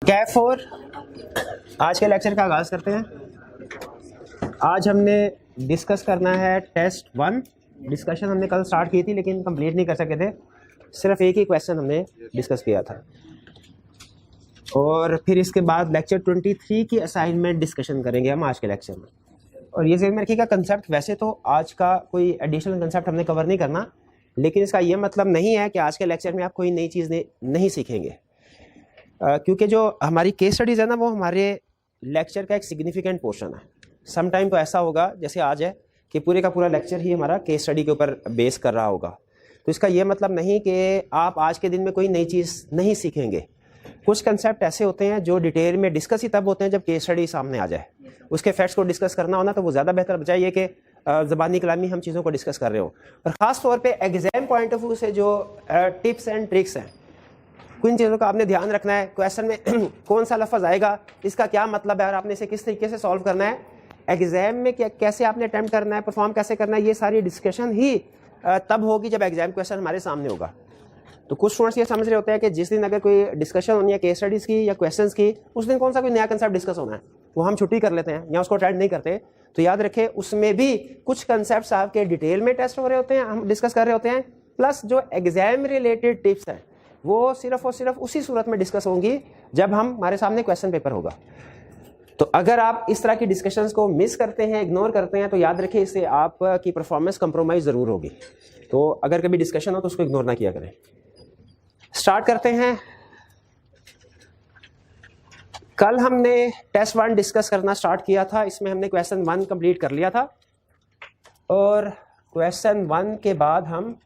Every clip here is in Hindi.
कैफ 4 आज के लेक्चर का आगाज़ करते हैं। आज हमने डिस्कस करना है टेस्ट 1। डिस्कशन हमने कल स्टार्ट की थी लेकिन कंप्लीट नहीं कर सके थे, सिर्फ एक ही क्वेश्चन हमने डिस्कस किया था। और फिर इसके बाद लेक्चर 23 की असाइनमेंट डिस्कशन करेंगे हम आज के लेक्चर में। और ये ज़हन में रखिएगा, कंसेप्ट वैसे तो आज का कोई एडिशनल कंसेप्ट हमने कवर नहीं करना, लेकिन इसका ये मतलब नहीं है कि आज के लेक्चर में आप कोई नई चीज़ नहीं सीखेंगे, क्योंकि जो हमारी केस स्टडीज़ है ना, वो हमारे लेक्चर का एक सिग्निफिकेंट पोर्शन है। सम टाइम तो ऐसा होगा जैसे आज है कि पूरे का पूरा लेक्चर ही हमारा केस स्टडी के ऊपर बेस कर रहा होगा। तो इसका ये मतलब नहीं कि आप आज के दिन में कोई नई चीज़ नहीं सीखेंगे। कुछ कंसेप्ट ऐसे होते हैं जो डिटेल में डिस्कस ही तब होते हैं जब केस स्टडी सामने आ जाए। उसके फैक्ट्स को डिस्कस करना होना तो वो ज़्यादा बेहतर बजाय ये कि ज़बानी कलामी हम चीज़ों को डिस्कस कर रहे हो। और ख़ास तौर पे एग्जाम पॉइंट ऑफ व्यू से जो टिप्स एंड ट्रिक्स हैं, कुछ चीज़ों का आपने ध्यान रखना है। क्वेश्चन में कौन सा लफ्ज़ आएगा, इसका क्या मतलब है और आपने इसे किस तरीके से सॉल्व करना है, एग्जाम में कैसे आपने अटैम्प्ट करना है, परफॉर्म कैसे करना है, ये सारी डिस्कशन ही तब होगी जब एग्जाम क्वेश्चन हमारे सामने होगा। तो कुछ स्टूडेंट्स ये समझ रहे होते हैं कि जिस दिन अगर कोई डिस्कशन होनी है केस स्टडीज़ की या क्वेश्चंस की, उस दिन कौन सा कोई नया कंसेप्ट डिस्कस होना है, वो हम छुट्टी कर लेते हैं या उसको अटेंड नहीं करते। तो याद रखें, उसमें भी कुछ कंसेप्ट आपके डिटेल में टेस्ट हो रहे होते हैं, हम डिस्कस कर रहे होते हैं, प्लस जो एग्जाम रिलेटेड टिप्स हैं वो सिर्फ और सिर्फ उसी सूरत में डिस्कस होंगी जब हमारे सामने क्वेश्चन पेपर होगा। तो अगर आप इस तरह की डिस्कशंस को मिस करते हैं, इग्नोर करते हैं, तो याद रखिए इससे आपकी परफॉर्मेंस कंप्रोमाइज ज़रूर होगी। तो अगर कभी डिस्कशन हो तो उसको इग्नोर ना किया करें। स्टार्ट करते हैं। कल हमने टेस्ट 1 डिस्कस करना स्टार्ट किया था, इसमें हमने क्वेश्चन 1 कंप्लीट कर लिया था और क्वेश्चन 1 के बाद हम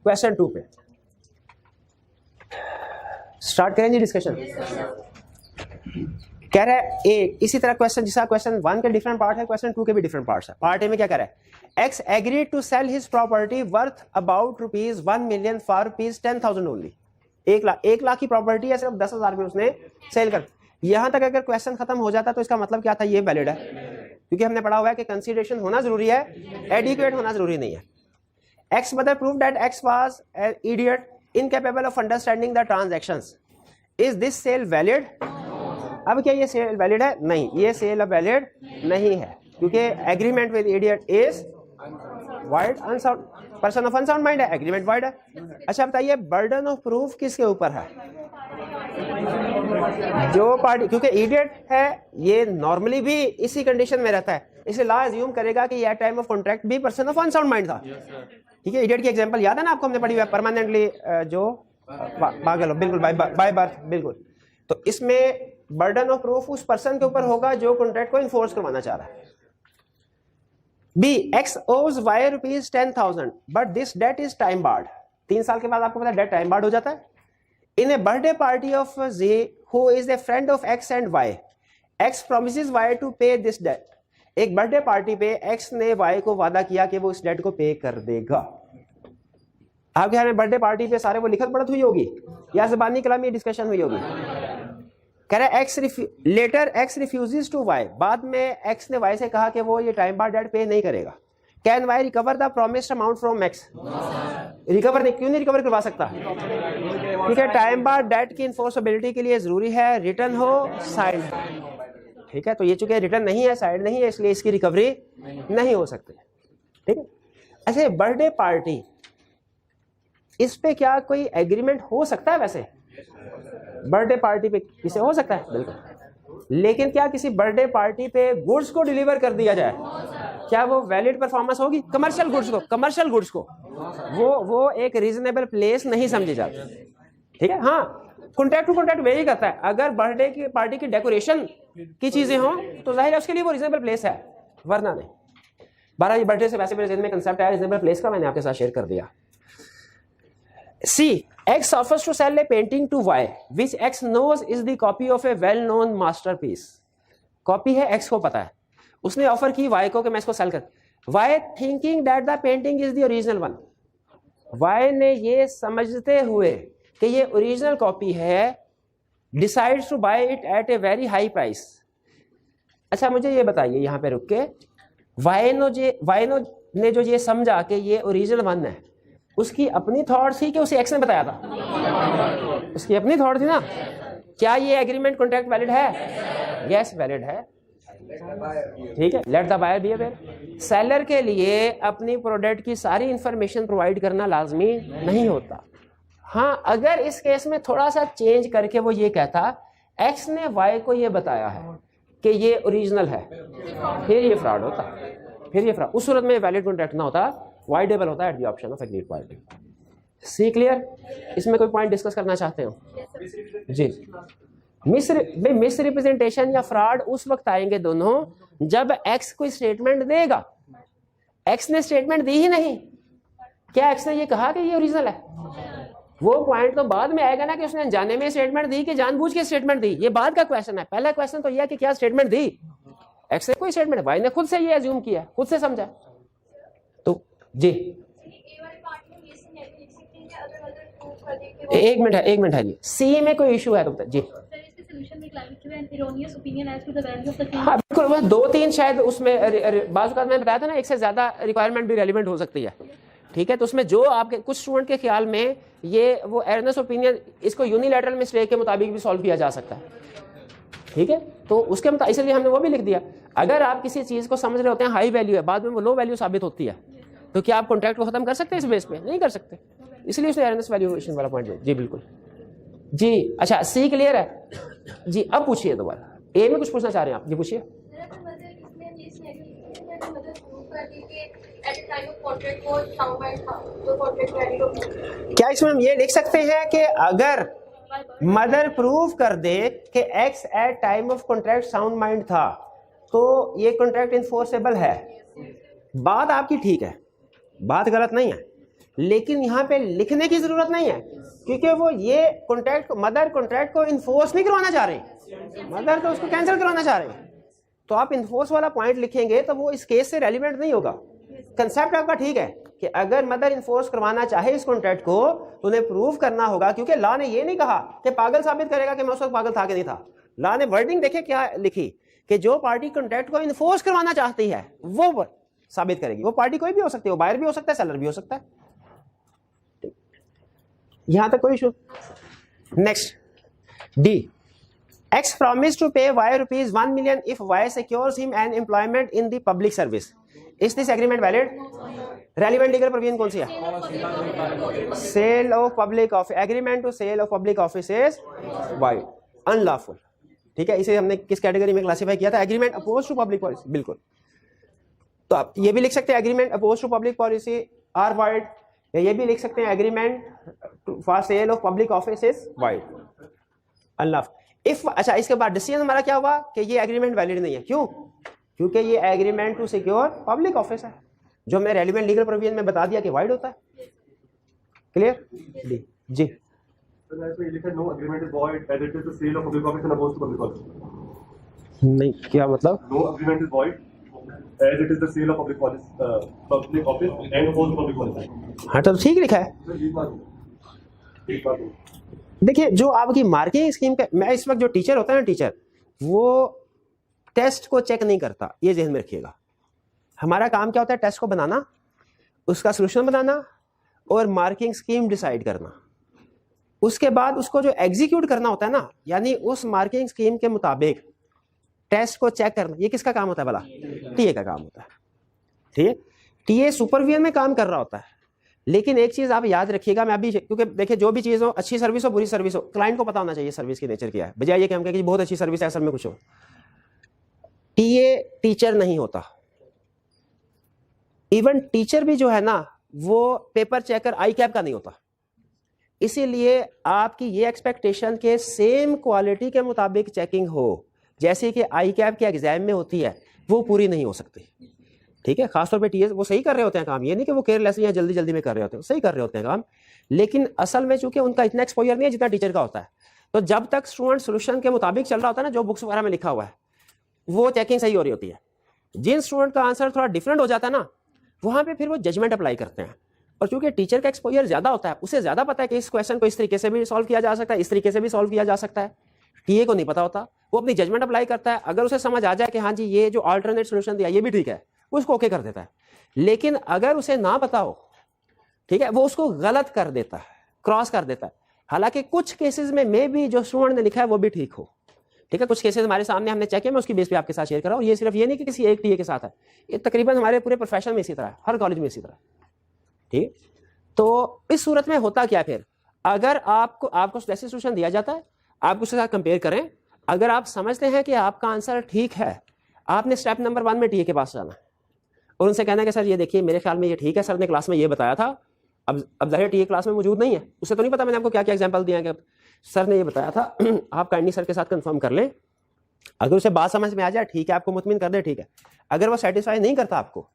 क्वेश्चन 2 पे स्टार्ट करेंगे डिस्कशन। कह रहा है ए, इसी तरह क्वेश्चन जैसा क्वेश्चन 1 के डिफरेंट पार्ट है, क्वेश्चन 2 के भी डिफरेंट पार्ट्स है। पार्ट ए में क्या कह रहा है, X agreed to sell his property worth about ₹1 million for ₹10,000 only. 1 lakh की प्रॉपर्टी है, सिर्फ 10,000 में उसने सेल कर। यहां तक अगर क्वेश्चन खत्म हो जाता तो इसका मतलब क्या था, ये वैलिड है, क्योंकि हमने पढ़ा हुआ है कि कंसीडरेशन होना जरूरी है, एडिक्वेट होना जरूरी नहीं है। X mother prove that x was an idiot incapable of understanding the transactions. Is this sale valid? अब क्या ये सेल वैलिड है? नहीं, ये सेल वैलिड नहीं है, क्योंकि agreement with idiot is wide unsound, person of unsound mind है, एग्रीमेंट वाइड है। अच्छा बताइए, बर्डन ऑफ प्रूफ किसके ऊपर है? जो पार्टी, क्योंकि इडियट है ये नॉर्मली भी इसी कंडीशन में रहता है, इसलिए लॉ अज्यूम करेगा कि ये टाइम ऑफ कॉन्ट्रैक्ट भी पर्सन ऑफ अनसाउंड माइंड था। ठीक है, इडियट की एग्जांपल याद है ना आपको, हमने पढ़ी हुई है, परमानेंटली जो पागल हो, बिल्कुल बाय बर्थ, बिल्कुल। तो इसमें बर्डन ऑफ प्रूफ उस पर्सन के ऊपर होगा जो कॉन्ट्रैक्ट को इन्फोर्स करवाना चाह रहा है। B, X owes Y ₹10,000 but this debt is time barred. 3 साल के बाद आपको पता है डेट टाइम बार्ड हो जाता है। In a birthday party of J who is a friend of X and Y, X promises Y to pay this date. एक बर्थडे पार्टी पे एक्स ने वाई को वादा किया कि वो इस डेट को पे कर देगा। आपके यहाँ बर्थडे पार्टी पे सारे वो लिखत पढ़त हुई होगी या ज़बानी कलामी डिस्कशन हुई होगी। कह रहा है later X refuses to Y, बाद में एक्स ने वाई से कहा कि वो ये टाइम बार्ड डेट पे नहीं करेगा। Can Y recover the promised amount from x? Recover नहीं, क्यों नहीं रिकवर करवा सकता? ठीक है, टाइम बार्ड डेट की इन्फोर्सेबिलिटी के लिए जरूरी है रिटर्न हो, साइंड। ठीक है, तो ये चूंकि रिटर्न नहीं है, साइड नहीं है, इसलिए इसकी रिकवरी नहीं हो सकती। ठीक है, ऐसे बर्थडे पार्टी, इस पे क्या कोई एग्रीमेंट हो सकता है? वैसे बर्थडे पार्टी पे किसे हो सकता है, बिल्कुल। लेकिन क्या किसी बर्थडे पार्टी पे गुड्स को डिलीवर कर दिया जाए, क्या वो वैलिड परफॉर्मेंस होगी? कमर्शियल गुड्स को वो एक रीजनेबल प्लेस नहीं समझी जाती। ठीक है, हाँ, कॉन्ट्रैक्ट टू कॉन्ट्रैक्ट वेरी करता है। अगर बर्थडे की पार्टी की डेकोरेशन की चीजें हों तो जाहिर है उसके लिए वो रीजनेबल प्लेस है, वरना नहीं। 12 बर्थडे से वैसे मेरे ज़हन में कंसेप्ट आया रीजनेबल प्लेस का, मैंने आपके साथ शेयर कर दिया। C, X offers to sell a painting to Y which X knows is the copy of a well known masterpiece. Copy है, एक्स को पता है, उसने ऑफर की वाई को कि मैं इसको सेल कर। Y thinking that the painting is the original one, Y ने ये समझते हुए कि ये ओरिजिनल कॉपी है, decides to buy it at a very high price. अच्छा मुझे ये बताइए, यहाँ पे रुक के वाइनो ने जो ये समझा कि ये ओरिजिनल वन है, उसकी अपनी थॉट थी कि उसे एक्स ने बताया था? उसकी अपनी थॉट थी ना। क्या ये एग्रीमेंट कॉन्ट्रैक्ट वैलिड है? यस वैलिड है, ठीक है। Let the buyer be aware. Seller के लिए अपनी प्रोडक्ट की सारी इंफॉर्मेशन प्रोवाइड करना लाजमी नहीं होता। हाँ, अगर इस केस में थोड़ा सा चेंज करके वो ये कहता एक्स ने वाई को ये बताया है कि ये ओरिजिनल है, फिर ये फ्रॉड होता, फिर ये फ्रॉड, उस सूरत में वैलिड कॉन्ट्रैक्ट ना होता, वाइडेबल होता at the option of agreed party. See clear? इसमें कोई पॉइंट डिस्कस करना चाहते हो? जी। मिस रिप्रेजेंटेशन या फ्रॉड उस वक्त आएंगे दोनों जब एक्स कोई स्टेटमेंट देगा, एक्स ने स्टेटमेंट दी ही नहीं, क्या एक्स ने ये कहा कि ये ओरिजिनल है? वो पॉइंट तो बाद में आएगा ना कि उसने अनजाने में स्टेटमेंट दी कि जानबूझ के स्टेटमेंट दी, ये बाद का क्वेश्चन है। पहला क्वेश्चन तो यह है कि क्या स्टेटमेंट दी, एक्स ने कोई स्टेटमेंट, वाई ने खुद से ये एज्यूम किया, खुद से समझा। तो जी एक मिनट है जी, सी में कोई इशू है तो जी। हाँ बिल्कुल, वह 2-3 शायद उसमें बाज़ मैंने बताया था ना, एक से ज्यादा रिक्वायरमेंट भी रेलिवेंट हो सकती है, ठीक है। तो उसमें जो आपके कुछ स्टूडेंट के ख्याल में ये वो एरनेस ओपिनियन, इसको यूनिलैटरल मिस्टेक के मुताबिक भी सॉल्व किया जा सकता है, ठीक है। तो उसके मुताबिक इसलिए हमने वो भी लिख दिया। अगर आप किसी चीज को समझ रहे होते हैं हाई वैल्यू है, बाद में वो लो वैल्यू साबित होती है, तो क्या आप कॉन्ट्रैक्ट को खत्म कर सकते हैं इस बेस पे? नहीं कर सकते, इसलिए उसने एरनेस वैल्यूएशन वाला पॉइंट। जी बिल्कुल जी। अच्छा, सी क्लियर है जी। अब पूछिए दोबारा, ए में कुछ पूछना चाह रहे हैं आप? जी पूछिए। क्या इसमें हम ये लिख सकते हैं कि अगर मदर प्रूव कर दे कि X at time of contract sound mind था तो ये कॉन्ट्रैक्ट इन्फोर्सेबल है? बात आपकी ठीक है, बात गलत नहीं है, लेकिन यहाँ पे लिखने की जरूरत नहीं है, क्योंकि वो ये कॉन्ट्रैक्ट, मदर कॉन्ट्रैक्ट को इन्फोर्स नहीं करवाना चाह रहे, मदर तो उसको कैंसिल करवाना चाह रहे हैं। तो आप इन्फोर्स वाला पॉइंट लिखेंगे तो वो इस केस से रेलिवेंट नहीं होगा। कंसेप्ट आपका ठीक है कि अगर मदर इन्फोर्स करवाना चाहे इस कॉन्ट्रैक्ट को तो उन्हें प्रूव करना होगा, क्योंकि लॉ ने ये नहीं कहा कि पागल साबित करेगा कि मैं उस वक्त पागल था कि नहीं था। लॉ ने वर्डिंग देखे क्या लिखी कि जो पार्टी कॉन्ट्रैक्ट को इन्फोर्स करवाना चाहती है वो साबित करेगी। वो पार्टी कोई भी हो सकती है, वो बायर भी हो सकता है, सेलर भी हो सकता है। यहां तक कोई issue? Next D, X promised to pay Y rupees 1 million if Y secures him an employment in the public service. Is this agreement valid? Relevant legal provision कौन सी है? Sale of public office, agreement to sale of public office is void, unlawful, ठीक है। इसे हमने किस कैटेगरी में क्लासिफाई किया था? Agreement oppose to public policy, बिल्कुल। तो आप ये भी लिख सकते हैं agreement oppose to public policy are void, या ये भी लिख सकते हैं agreement for sale of public office is void, unlawful। If अच्छा, इसके बाद डिसीजन हमारा क्या हुआ कि ये एग्रीमेंट वैलिड नहीं है। क्यों? क्योंकि ये agreement to secure public office है, जो हमने रेलिवेंट लीगल प्रोविजन में बता दिया कि वाइड होता है। क्लियर? जी। नहीं, क्या मतलब? No agreement is void as it is the sale of public office and opposed to public policy। हाँ तो ठीक लिखा है। देखिए, जो आपकी मार्किंग स्कीम का, मैं इस वक्त जो टीचर होता है ना, टीचर वो टेस्ट को चेक नहीं करता, ये ज़हन में रखिएगा। हमारा काम क्या होता है? टेस्ट को बनाना, उसका सोल्यूशन बनाना और मार्किंग स्कीम डिसाइड करना। उसके बाद उसको जो एग्जीक्यूट करना होता है ना, यानी उस मार्किंग स्कीम के मुताबिक टेस्ट को चेक करना, ये किसका काम होता है भला? टीए का काम होता है, ठीक है। टीए सुपरविजन में काम कर रहा होता है। लेकिन एक चीज आप याद रखिएगा, मैं अभी, क्योंकि देखिए जो भी चीज हो, अच्छी सर्विस हो बुरी सर्विस हो, क्लाइंट को पता होना चाहिए सर्विस की नेचर क्या है, बजाय ये कि हम कहें कि बहुत अच्छी सर्विस है असल में कुछ हो। टीए टीचर नहीं होता। इवन टीचर भी जो है ना, वो पेपर चेकर आई कैप का नहीं होता। इसीलिए आपकी ये एक्सपेक्टेशन के सेम क्वालिटी के मुताबिक चेकिंग हो जैसे कि आई कैप के एग्जाम में होती है, वो पूरी नहीं हो सकती, ठीक है। खासतौर पे टीएस वो सही कर रहे होते हैं काम, ये नहीं कि वो केयरलेसली या जल्दी जल्दी में कर रहे होते हैं, सही कर रहे होते हैं काम, लेकिन असल में चूंकि उनका इतना एक्सपोजर नहीं है जितना टीचर का होता है। तो जब तक स्टूडेंट सोल्यूशन के मुताबिक चल रहा होता है ना, जो बुक्स वगैरह में लिखा हुआ है, वो चेकिंग सही हो रही होती है। जिन स्टूडेंट का आंसर थोड़ा डिफरेंट हो जाता है ना, वहां पर फिर वो जजमेंट अप्लाई करते हैं। और चूंकि टीचर का एक्सपोजर ज्यादा होता है, उसे ज्यादा पता है कि इस क्वेश्चन को इस तरीके से भी सॉल्व किया जा सकता है, इस तरीके से भी सॉल्व किया जा सकता है। टीए को नहीं पता होता, वो अपनी जजमेंट अप्लाई करता है। अगर उसे समझ आ जाए कि हाँ जी ये जो अल्टरनेट सोल्यूशन दिया ये भी ठीक है, उसको ओके कर देता है। लेकिन अगर उसे ना पता हो, ठीक है, वो उसको गलत कर देता है, क्रॉस कर देता है। हालांकि कुछ केसेस में मे भी जो स्टूडेंट ने लिखा है वो भी ठीक हो, ठीक है। कुछ केसेस हमारे सामने हमने चेक किया, मैं उसकी बेस पे आपके साथ शेयर कर रहा हूँ। ये सिर्फ ये नहीं कि किसी एक टीए के साथ है, ये तकरीबन हमारे पूरे प्रोफेशन में इसी तरह है, हर कॉलेज में इसी तरह, ठीक। तो इस सूरत में होता क्या, फिर अगर आपको ऐसे सोल्यूशन दिया जाता है, आप उसके साथ कंपेयर करें, अगर आप समझते हैं कि आपका आंसर ठीक है, आपने स्टेप नंबर 1 में टीए के पास जाना है और उनसे कहना है कि सर ये देखिए मेरे ख्याल में ये ठीक है, सर ने क्लास में ये बताया था। अब जाहिर टीए क्लास में मौजूद नहीं है, उससे तो नहीं पता मैंने आपको क्या क्या एग्जांपल दिया है कि सर ने ये बताया था, आप काइंडली सर के साथ कंफर्म कर लें। अगर उसे बात समझ में आ जाए, ठीक है, आपको मुतमिन कर दे, ठीक है। अगर वो सेटिस्फाई नहीं करता आपको,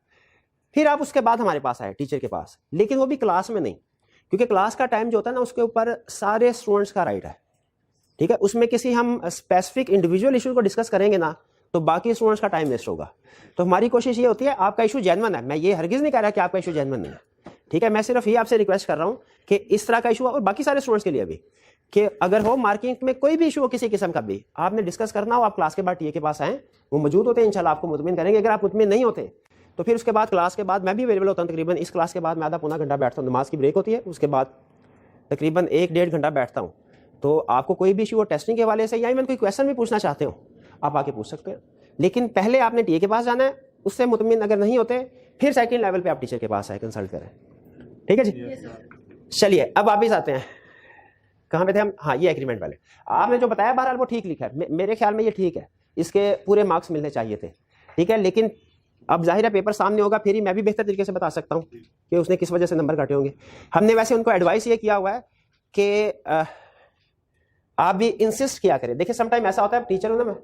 फिर आप उसके बाद हमारे पास आए, टीचर के पास, लेकिन वो भी क्लास में नहीं, क्योंकि क्लास का टाइम जो होता है ना, उसके ऊपर सारे स्टूडेंट्स का राइट है, ठीक है। उसमें किसी हम स्पेसिफिक इंडिविजुअल इशू को डिस्कस करेंगे ना, तो बाकी स्टूडेंट्स का टाइम वेस्ट होगा। तो हमारी कोशिश ये होती है, आपका इशू जेन्युइन है, मैं ये हरगिज नहीं कह रहा कि आपका इशू जेन्युइन नहीं है, ठीक है। मैं सिर्फ ये आपसे रिक्वेस्ट कर रहा हूँ कि इस तरह का इशू, और बाकी सारे स्टूडेंट्स के लिए भी, कि अगर हो मार्किंग में कोई भी इशू हो किसी किस्म का भी, आपने डिस्कस करना हो, आप क्लास के बाद टीए के पास आएँ, वो मौजूद होते हैं, इंशाल्लाह आपको मुतमिन करेंगे। अगर आप मुतमिन नहीं होते तो फिर उसके बाद क्लास के बाद मैं भी अवेलेबल होता हूँ। तकरीबन इस क्लास के बाद मैं आधा पौना घंटा बैठता हूँ, नमाज की ब्रेक होती है, उसके बाद तकरीबन 1-1.5 घंटा बैठता हूँ। तो आपको कोई भी इशू हो टेस्टिंग के हवाले से, या इवन कोई क्वेश्चन भी पूछना चाहते हो, आप आके पूछ सकते हैं। लेकिन पहले आपने टीए के पास जाना है, उससे मुतमिन अगर नहीं होते, फिर सेकंड लेवल पे आप टीचर के पास आए, कंसल्ट करें, ठीक है जी। चलिए अब वापिस आते हैं, कहाँ पे थे हम? हाँ, ये एग्रीमेंट वाले। आपने जो बताया बहरहाल वो ठीक लिखा है, मेरे ख्याल में ये ठीक है, इसके पूरे मार्क्स मिलने चाहिए थे, ठीक है। लेकिन अब जाहिर है पेपर सामने होगा, फिर ही मैं भी बेहतर तरीके से बता सकता हूँ कि उसने किस वजह से नंबर काटे होंगे। हमने वैसे उनको एडवाइस ये किया हुआ है कि आप भी इंसिस्ट किया करें। देखिए समटाइम ऐसा होता है, टीचर हूं ना मैं,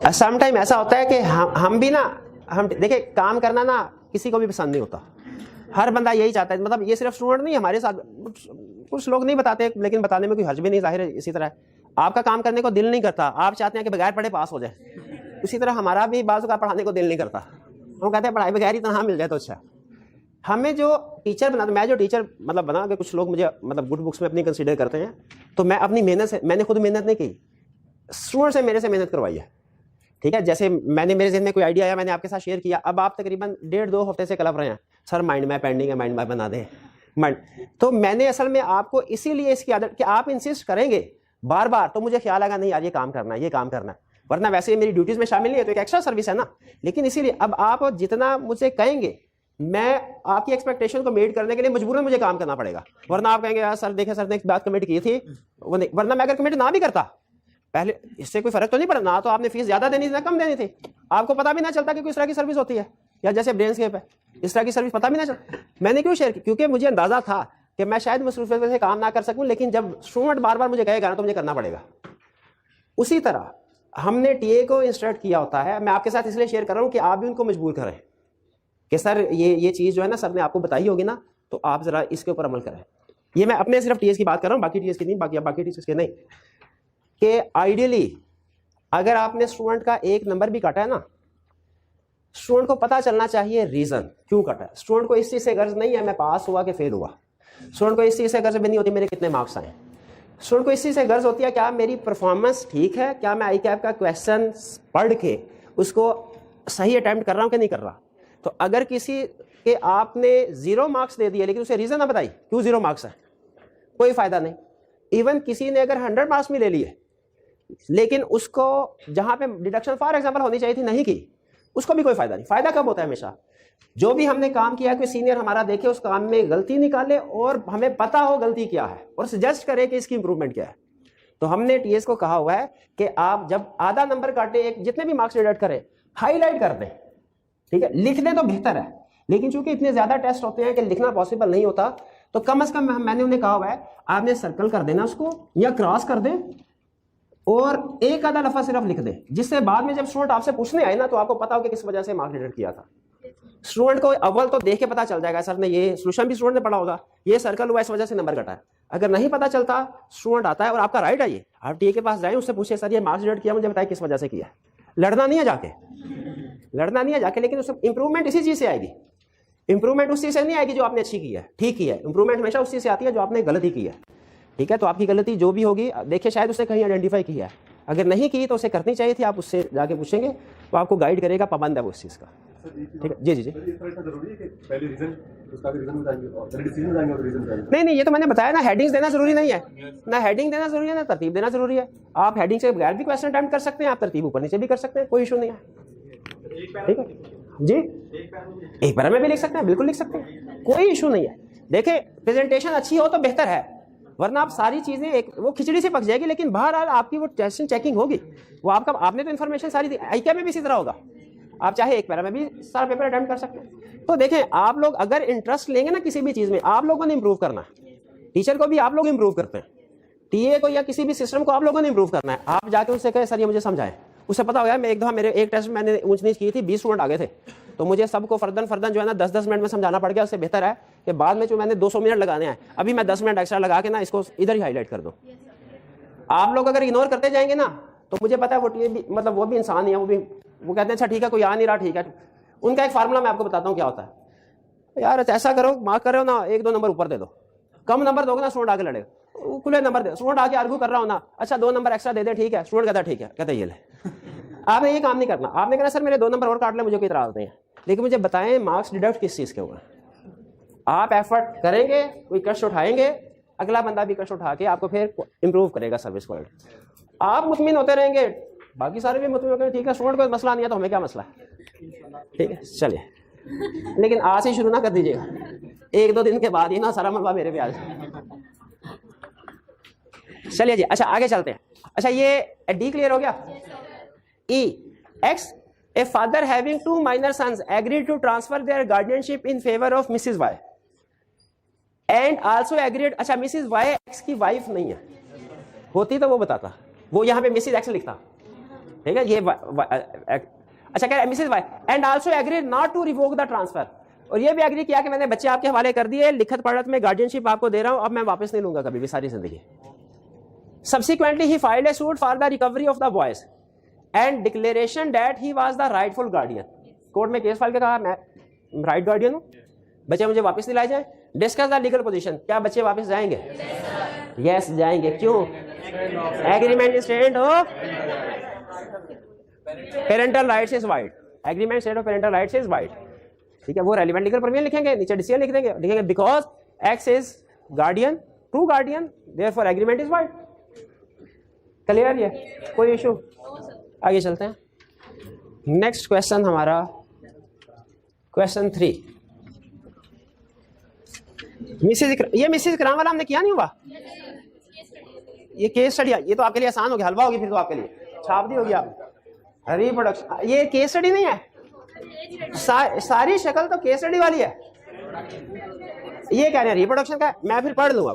समटाइम ऐसा होता है कि हम भी ना, हम देखिए काम करना ना किसी को भी पसंद नहीं होता, हर बंदा यही चाहता है। मतलब ये सिर्फ स्टूडेंट नहीं, हमारे साथ कुछ लोग नहीं बताते, लेकिन बताने में कोई हर्ज भी नहीं, जाहिर है। इसी तरह आपका काम करने को दिल नहीं करता, आप चाहते हैं कि बगैर पढ़े पास हो जाए। उसी तरह हमारा भी बाजू का पढ़ाने को दिल नहीं करता, हम कहते हैं पढ़ाई बगैर ही तनहा मिल जाए तो अच्छा। हमें जो टीचर बना, मैं जो टीचर मतलब बना के, कुछ लोग मुझे मतलब गुड बुक्स में अपनी कंसीडर करते हैं, तो मैं अपनी मेहनत से, मैंने खुद मेहनत नहीं की, स्टूडेंट से मेरे से मेहनत करवाई है, ठीक है। जैसे मैंने, मेरे जहन में कोई आइडिया आया, मैंने आपके साथ शेयर किया, अब आप तकरीबन 1.5-2 हफ्ते से कलप रहे हैं, सर माइंड मैप पेंडिंग है, माइंड मैप बना दें, माइंड। तो मैंने असल में आपको इसीलिए इसकी आदत कि आप इंसिस्ट करेंगे बार बार, तो मुझे ख्याल आएगा नहीं यार ये काम करना है, ये काम करना है, वरना वैसे मेरी ड्यूटीज में शामिल नहीं है, तो एक एक्स्ट्रा सर्विस है ना। लेकिन इसीलिए अब आप जितना मुझे कहेंगे, मैं आपकी एक्सपेक्टेशन को मीट करने के लिए मजबूरन मुझे काम करना पड़ेगा, वरना आप कहेंगे यार सर देखे, सर ने एक बात कमिट की थी, वरना मैं अगर कमिट ना भी करता पहले, इससे कोई फर्क तो नहीं पड़ा ना, तो आपने फीस ज्यादा देनी थी ना कम देनी थी, आपको पता भी ना चलता कि किस तरह की सर्विस होती है, या जैसे ब्रेनस्केप है इस तरह की सर्विस पता भी ना चलता। मैंने क्यों शेयर की? क्योंकि मुझे अंदाजा था कि मैं शायद मसरूफियत से काम ना कर सकूं, लेकिन जब स्टूडेंट बार बार मुझे कहेगा ना, तो मुझे करना पड़ेगा। उसी तरह हमने टीए को इंस्ट्रक्ट किया होता है, मैं आपके साथ इसलिए शेयर कर रहा हूं कि आप भी उनको मजबूर करें कि सर ये चीज जो है ना, सर ने आपको बताई होगी ना, तो आप जरा इसके ऊपर अमल करें। ये मैं अपने सिर्फ टीएस की बात कर रहा हूं, बाकी टीएस की नहीं, बाकी टीचर्स के नहीं। कि आइडियली अगर आपने स्टूडेंट का 1 नंबर भी काटा है ना, स्टूडेंट को पता चलना चाहिए रीजन क्यों कटा है। स्टूडेंट को इस चीज से गर्ज नहीं है मैं पास हुआ कि फेल हुआ, स्टूडेंट को इस चीज से गर्ज भी नहीं होती मेरे कितने मार्क्स आए, स्टूडेंट को इस चीज से गर्ज होती है क्या मेरी परफॉर्मेंस ठीक है, क्या मैं आई कैप का क्वेश्चन पढ़ के उसको सही अटेम्प्ट कर रहा हूं कि नहीं कर रहा। तो अगर किसी के आपने 0 मार्क्स दे दिए, लेकिन उसे रीजन ना बताई क्यों 0 मार्क्स है, कोई फायदा नहीं। इवन किसी ने अगर 100 मार्क्स भी ले लिए, लेकिन उसको जहां पे डिडक्शन फॉर एग्जांपल होनी चाहिए थी नहीं की, उसको भी कोई फायदा नहीं। फायदा कब होता है? हमेशा जो भी हमने काम किया, कोई सीनियर हमारा देखे उस काम में गलती निकाले और हमें पता हो गलती क्या है और सजेस्ट करे कि इसकी इंप्रूवमेंट क्या है। तो हमने टीएस को कहा हुआ है कि आप जब आधा नंबर काटे, एक जितने भी मार्क्स डिडक्ट करें, हाईलाइट कर दें, ठीक है, लिख दें तो बेहतर है। लेकिन चूंकि इतने ज्यादा टेस्ट होते हैं कि लिखना पॉसिबल नहीं होता, तो कम से कम मैंने उन्हें कहा हुआ है आपने सर्कल कर देना उसको या क्रॉस कर दें और एक आधा दफा सिर्फ लिख दें, जिससे बाद में जब स्टूडेंट आपसे पूछने आए ना, तो आपको पता हो कि किस वजह से मार्क्स डिडक्ट किया था। स्टूडेंट को अव्वल तो देख के पता चल जाएगा, सर ने ये सोल्यूशन भी स्टूडेंट ने पढ़ा होगा, ये सर्कल हुआ इस वजह से नंबर कटा है। अगर नहीं पता चलता, स्टूडेंट आता है और आपका राइट है ये, आप टीए के पास जाए, उससे पूछे सर ये मार्क्स डिडक्ट किया, मुझे बताइए किस वजह से किया। लड़ना नहीं है जाके, लड़ना नहीं है जाके, लेकिन उसमें इंप्रूवमेंट इसी चीज से आएगी। इंप्रूवमेंट उस चीज से नहीं आएगी जो आपने अच्छी की है, ठीक की है। इंप्रूवमेंट हमेशा उस चीज से आती है जो आपने गलत ही की है, ठीक ठीक है, तो आपकी गलती जो भी होगी देखिए, शायद उसने कहीं आइडेंटिफाई किया है, अगर नहीं की तो उसे करनी चाहिए थी, आप उससे जाके पूछेंगे, वो आपको गाइड करेगा, पाबंद है वो उस चीज़ का। ठीक है, जी जी जी। नहीं नहीं, ये तो मैंने बताया ना, हेडिंग्स देना जरूरी नहीं है, ना हेडिंग देना जरूरी है, ना तरतीब देना जरूरी है। आप हेडिंग से बगैर भी क्वेश्चन अटेम्प्ट कर सकते हैं, आप तरतीब ऊपर नीचे भी कर सकते हैं, कोई इशू नहीं है। ठीक है जी, एक पैरा में भी लिख सकते हैं, बिल्कुल लिख सकते हैं, कोई इशू नहीं है। देखें, प्रेजेंटेशन अच्छी हो तो बेहतर है, वरना आप सारी चीजें एक वो खिचड़ी से पक जाएगी, लेकिन बहरहाल आपकी वो टेस्टिंग चेकिंग होगी, वो आपका, आपने तो इन्फॉर्मेशन सारी दी। आईक्यू में भी इसी तरह होगा, आप चाहे एक पैरा में भी सारा पेपर अटेम्प्ट कर सकते हैं। तो देखें, आप लोग अगर इंटरेस्ट लेंगे ना किसी भी चीज में, आप लोगों ने इंप्रूव करना है, टीचर को भी आप लोग इंप्रूव करते हैं, टीए को या किसी भी सिस्टम को आप लोगों ने इंप्रूव करना है। आप जाके उससे कहें सर ये मुझे समझाएं, उसे पता हो गया, मैं एक दफा मेरे एक टेस्ट में मैंने ऊंच नीच की थी, 20 स्टूडेंट आ गए थे, तो मुझे सबको फर्दन जो है ना 10-10 मिनट में समझाना पड़ गया। उससे बेहतर है कि बाद में जो मैंने 200 मिनट लगाने हैं, अभी मैं 10 मिनट एक्स्ट्रा लगा के ना इसको इधर ही हाईलाइट कर दूं। आप लोग अगर इग्नोर करते जाएंगे ना, तो मुझे पता है वो भी, मतलब वो भी इंसान ही है, वो कहते हैं अच्छा ठीक है कोई आ नहीं रहा, ठीक है। उनका एक फार्मूला मैं आपको बताता हूँ क्या होता है। यार ऐसा करो, मार्क कर रहे हो ना, 1-2 नंबर ऊपर दे दो, कम नंबर दोगे ना स्टूडेंट आगे लड़ेगा, खुले नंबर दे, स्टूडेंट आगे आर्ग्यू कर रहा हो ना, अच्छा 2 नंबर एक्स्ट्रा दे दे, ठीक है, स्टूडेंट कहता है ठीक है, कहते ये ले। आपने ये काम नहीं करना, आपने कहना सर मेरे 2 नंबर और काट ले, मुझे कोई इतराज नहीं है, लेकिन मुझे बताएं मार्क्स डिडक्ट किस चीज के होगा। आप एफर्ट करेंगे, कोई कष्ट उठाएंगे, अगला बंदा भी कष्ट उठा के आपको फिर इंप्रूव करेगा सर्विस क्वालिटी। आप मुतमिन होते रहेंगे, बाकी सारे भी मुतमिन होते हैं, ठीक है, स्टूडेंट को मसला नहीं है तो हमें क्या मसला है। ठीक है चलिए, लेकिन आज ही शुरू ना कर दीजिएगा, 1-2 दिन के बाद ही ना सारा मलबा मेरे पे आ जाए। चलिए जी, अच्छा आगे चलते हैं। अच्छा ये डी क्लियर हो गया। ई x, a father having 2 minor sons agreed to transfer their guardianship in favor of Mrs. Y and also agreed, अच्छा Mrs. Y X की वाइफ नहीं है, होती तो वो बताता, वो यहाँ पे Mrs. X लिखता, ठीक है, ये अच्छा कह रहा है Mrs. Y and also agreed not to revoke the transfer, और ये भी एग्री किया कि मैंने बच्चे आपके हवाले कर दिए, लिखत पढ़त में गार्डियनशिप आपको दे रहा हूं, अब मैं वापस नहीं लूंगा कभी भी सारी जिंदगी। Subsequently he filed a suit for the recovery of the boys and declaration that he was the rightful guardian। Court में केस फाइल के कहा मैं राइट गार्डियन हूं, बच्चे मुझे वापस दिलाए जाए। डिस्कस द लीगल पोजीशन, क्या बच्चे वापस जाएंगे? यस जाएंगे। क्यों? Agreement state of parental rights is wide, agreement state of parental rights is wide. ठीक है, वो रेलिवेंट लीगल प्रोविजन लिखेंगे, नीचे डिसीजन लिख देंगे, लिखेंगे because x is guardian, true guardian, therefore agreement is wide. Clear? ये कोई इशू? आगे चलते हैं। नेक्स्ट क्वेश्चन हमारा क्वेश्चन 3। मिसेज इकराम वाला हमने किया नहीं हुआ, ये केस स्टडी, ये तो आपके लिए आसान हो गया, हलवा होगी फिर तो आपके लिए, छाप दी होगी आप। रिप्रोडक्शन ये केस स्टडी नहीं है, सारी शक्ल तो केस स्टडी वाली है। ये कह रहे हैं रिप्रोडक्शन का, मैं फिर पढ़ लूंगा।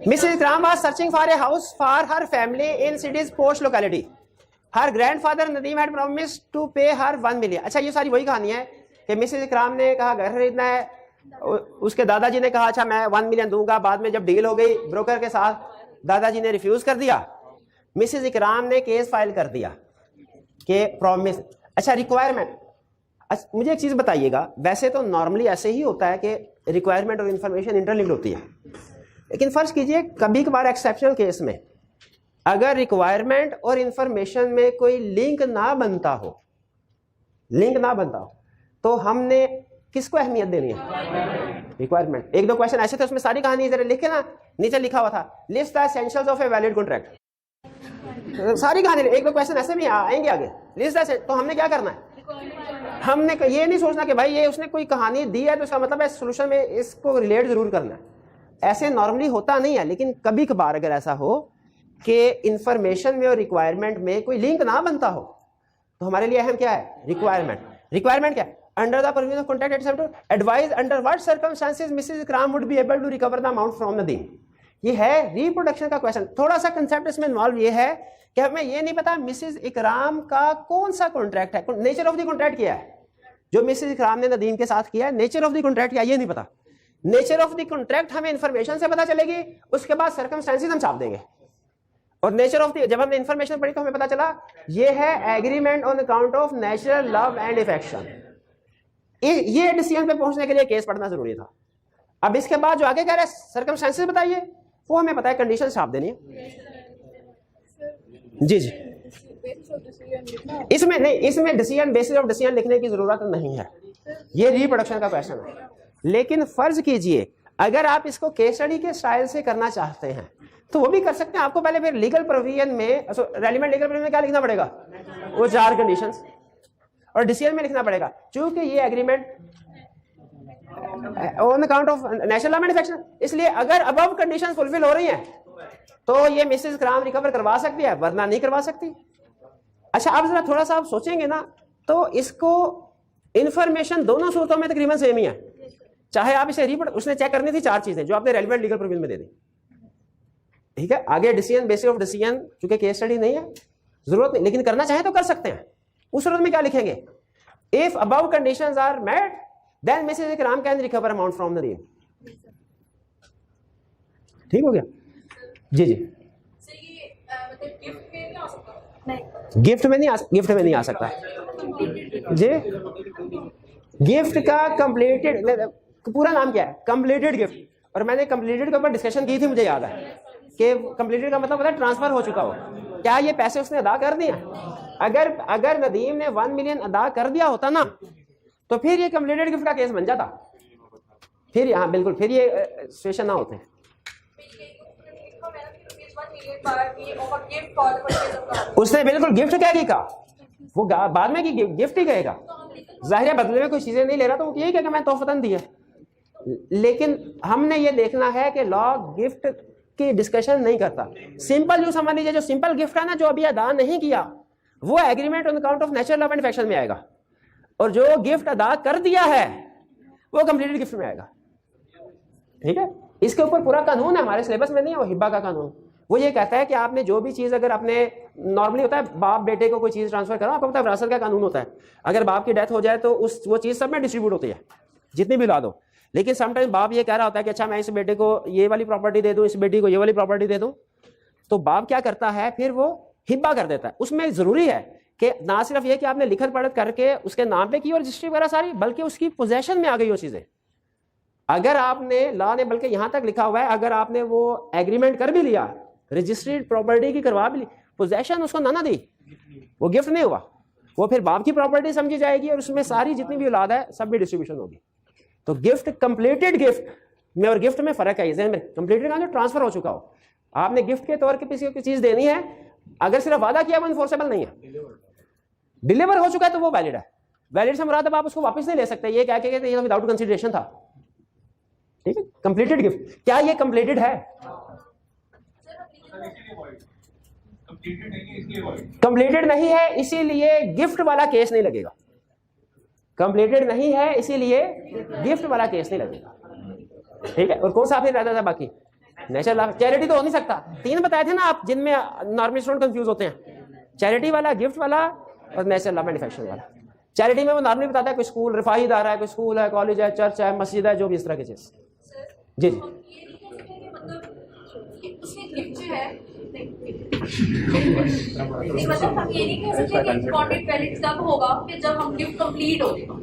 Mrs. Ikram was searching for a house for her family in city's posh locality. Her grandfather Nadeem had promised to pay her 1 million। अच्छा ये सारी वही कहानी है कि मिसेज इकराम ने कहा घर खरीदना है, उसके दादाजी ने कहा अच्छा मैं 1 मिलियन दूंगा, बाद में जब डील हो गई ब्रोकर के साथ दादाजी ने रिफ्यूज कर दिया, मिसेज इकराम ने केस फाइल कर दिया कि प्रॉमिस। अच्छा रिक्वायरमेंट, मुझे एक चीज बताइएगा, वैसे तो नॉर्मली ऐसे ही होता है कि रिक्वायरमेंट और इंफॉर्मेशन इंटरलिंक्ड होती है, लेकिन फर्ज कीजिए कभी कभार एक्सेप्शनल केस में अगर रिक्वायरमेंट और इंफॉर्मेशन में कोई लिंक ना बनता हो, तो हमने किसको अहमियत देनी है? रिक्वायरमेंट। 1-2 क्वेश्चन ऐसे थे उसमें सारी कहानी जरा लिखे ना, नीचे लिखा हुआ था list the essentials of a valid contract, सारी कहानी। 1-2 क्वेश्चन ऐसे भी आएंगे आगे, लिस्ट द, तो हमने क्या करना है? हमने ये नहीं सोचना कि भाई ये उसने कोई कहानी दी है तो इसका मतलब है सोल्यूशन में इसको रिलेट जरूर करना है, ऐसे नॉर्मली होता नहीं है। लेकिन कभी कभार अगर ऐसा हो कि इंफॉर्मेशन में और रिक्वायरमेंट में कोई लिंक ना बनता हो, तो हमारे लिए अहम क्या है? रिक्वायरमेंट क्या है? Under the provision of contract except advise under what circumstances Mrs Ikram would be able to recover the amount from Nadeem. ये है रिप्रोडक्शन का क्वेश्चन। थोड़ा सा कंसेप्ट इसमें इन्वॉल्व ये है कि हमें ये नहीं पता मिसेज इकराम का कौन सा कॉन्ट्रैक्ट है, नेचर ऑफ द कॉन्ट्रैक्ट क्या है जो मिसेज इकराम ने नदीम के साथ किया है, नेचर ऑफ द कॉन्ट्रैक्ट क्या, ये नहीं पता। नेचर ऑफ द कॉन्ट्रैक्ट हमें इंफॉर्मेशन से पता चलेगी, उसके बाद सर्कमस्टेंसेस हम छाप देंगे। और नेचर ऑफ द, जब हमने इंफॉर्मेशन पढ़ी तो हमें पता चला ये है agreement on account of natural love and affection. ये डिसीजन पे पहुंचने के लिए केस पढ़ना जरूरी था। अब इसके बाद जो आगे कह रहा है सर्कमस्टेंसेस बताइए, वो हमें पता है, कंडीशन आप देनी है। जी जी, इसमें नहीं, इसमें डिसीजन बेसिस ऑफ डिसीजन लिखने की जरूरत नहीं है, ये रिप्रोडक्शन का क्वेश्चन है। लेकिन फर्ज कीजिए अगर आप इसको केस स्टडी के स्टाइल से करना चाहते हैं तो वो भी कर सकते हैं। आपको पहले फिर लीगल प्रोविजन में, रेलिवेंट लीगल प्रोविजन में क्या लिखना पड़ेगा, वो 4 कंडीशंस, और डिसीजन में लिखना पड़ेगा चूंकि ये agreement on account of national law manufacture, इसलिए अगर अबव कंडीशन फुलफिल हो रही हैं तो ये मिसेस क्राम रिकवर करवा सकती है, वरना नहीं करवा सकती। अच्छा, आप जरा थोड़ा सा आप सोचेंगे ना तो इसको इंफॉर्मेशन दोनों सूरतों में तकरीबन सेम ही है। चाहे आप इसे उसने चेक करनी थी 4 चीजें जो आपने रेलिवेंट लीगल प्रोविजन में दे दी, ठीक है। आगे डिसीजन बेसिस ऑफ डिसीजन, चूंकि केस स्टडी नहीं है, जरूरत नहीं, लेकिन करना चाहे तो कर सकते हैं। उस सूरत में क्या लिखेंगे, if above conditions are met then Mrs Ikram can recover amount from the Nadeem. ठीक हो गया जी जी। गिफ्ट में नहीं आ सकता जी। गिफ्ट का कंप्लीटेड पूरा नाम क्या है, कंप्लीटेड गिफ्ट, और मैंने कंप्लीटेड के ऊपर डिस्कशन की थी, मुझे याद है कि कंप्लीटेड का मतलब होता है ट्रांसफर हो चुका हो। क्या ये पैसे उसने अदा कर दिया? अगर नदीम ने 1 मिलियन अदा कर दिया होता ना तो फिर ये कंप्लीटेड गिफ्ट का केस बन जाता, फिर हाँ बिल्कुल, फिर ये सिचुएशन ना होते। उसने बिल्कुल गिफ्ट क्या की कहा, वो बाद में की गिफ्ट ही कहेगा, जाहिर है बदले में कोई चीजें नहीं ले रहा, तो वो यही कहेगा मैं तोहफतन दिया। लेकिन हमने ये देखना है कि लॉ गिफ्ट की डिस्कशन नहीं करता। सिंपल जो समझ लीजिए, जो सिंपल गिफ्ट है ना, जो अभी अदा नहीं किया, वो agreement on account of natural law manufacture में आएगा, और जो गिफ्ट अदा कर दिया है वो कंप्लीटेड गिफ्ट में आएगा। ठीक है, इसके ऊपर पूरा कानून है, हमारे सिलेबस में नहीं है वो हिब्बा का कानून। वो ये कहता है कि आपने जो भी चीज, अगर आपने नॉर्मली होता है बाप बेटे को कोई चीज ट्रांसफर करा, आपको पता है विरासत का कानून होता है, अगर बाप की डेथ हो जाए तो वो चीज सब में डिस्ट्रीब्यूट होती है, जितनी भी औलाद हो। लेकिन समटाइम बाप ये कह रहा होता है कि अच्छा मैं इस बेटे को ये वाली प्रॉपर्टी दे दूं, इस बेटी को ये वाली प्रॉपर्टी दे दूं, तो बाप क्या करता है, फिर वो हिब्बा कर देता है। उसमें जरूरी है कि ना सिर्फ ये कि आपने लिखत पढ़त करके उसके नाम पे की और रजिस्ट्री वगैरह सारी, बल्कि उसकी पोजेशन में आ गई वो चीजें। अगर आपने लॉ ने बल्कि यहां तक लिखा हुआ है, अगर आपने वो एग्रीमेंट कर भी लिया, रजिस्ट्रीड प्रॉपर्टी की करवा भी ली, पोजेशन उसको ना दी, वो गिफ्ट नहीं हुआ, वो फिर बाप की प्रॉपर्टी समझी जाएगी और उसमें सारी जितनी भी औलाद है सब भी डिस्ट्रीब्यूशन होगी। तो गिफ्ट, कंप्लीटेड गिफ्ट में और गिफ्ट में फर्क है। कंप्लीटेड का जो ट्रांसफर हो चुका हो, आपने गिफ्ट के तौर पर किसी को चीज देनी है, अगर सिर्फ वादा किया वो इनफोर्सेबल नहीं है, डिलीवर हो चुका है तो वो वैलिड है। वैलिड से मुराद अब आप उसको वापस नहीं ले सकते, ये क्या कह के ये विदाउट कंसीडरेशन था। ठीक है, कंप्लीटेड गिफ्ट, क्या ये कंप्लीटेड है? कंप्लीटेड नहीं है, इसीलिए गिफ्ट वाला केस नहीं लगेगा। कंप्लीटेड नहीं है इसीलिए गिफ्ट वाला केस नहीं लगेगा। ठीक है, और कौन सा फिर रहता था बाकी? नेचुरल लॉ, चैरिटी तो हो नहीं सकता। 3 बताए थे ना आप, जिनमें नॉर्मल स्टूडेंट कंफ्यूज होते हैं, चैरिटी वाला, गिफ्ट वाला और नेचुरल लॉ मैन्युफैक्चरिंग वाला। चैरिटी में वो नॉर्मली बताता है कोई स्कूल, रिफाही इदारा है, कोई स्कूल है, कॉलेज है, चर्च है, मस्जिद है, जो भी इस तरह की चीज। जी जी, मतलब हम ये नहीं कह सकते कि कॉन्ट्रैक्ट वैलिड तब होगा कि जब हम गिफ्ट कंप्लीट हो जाएगा।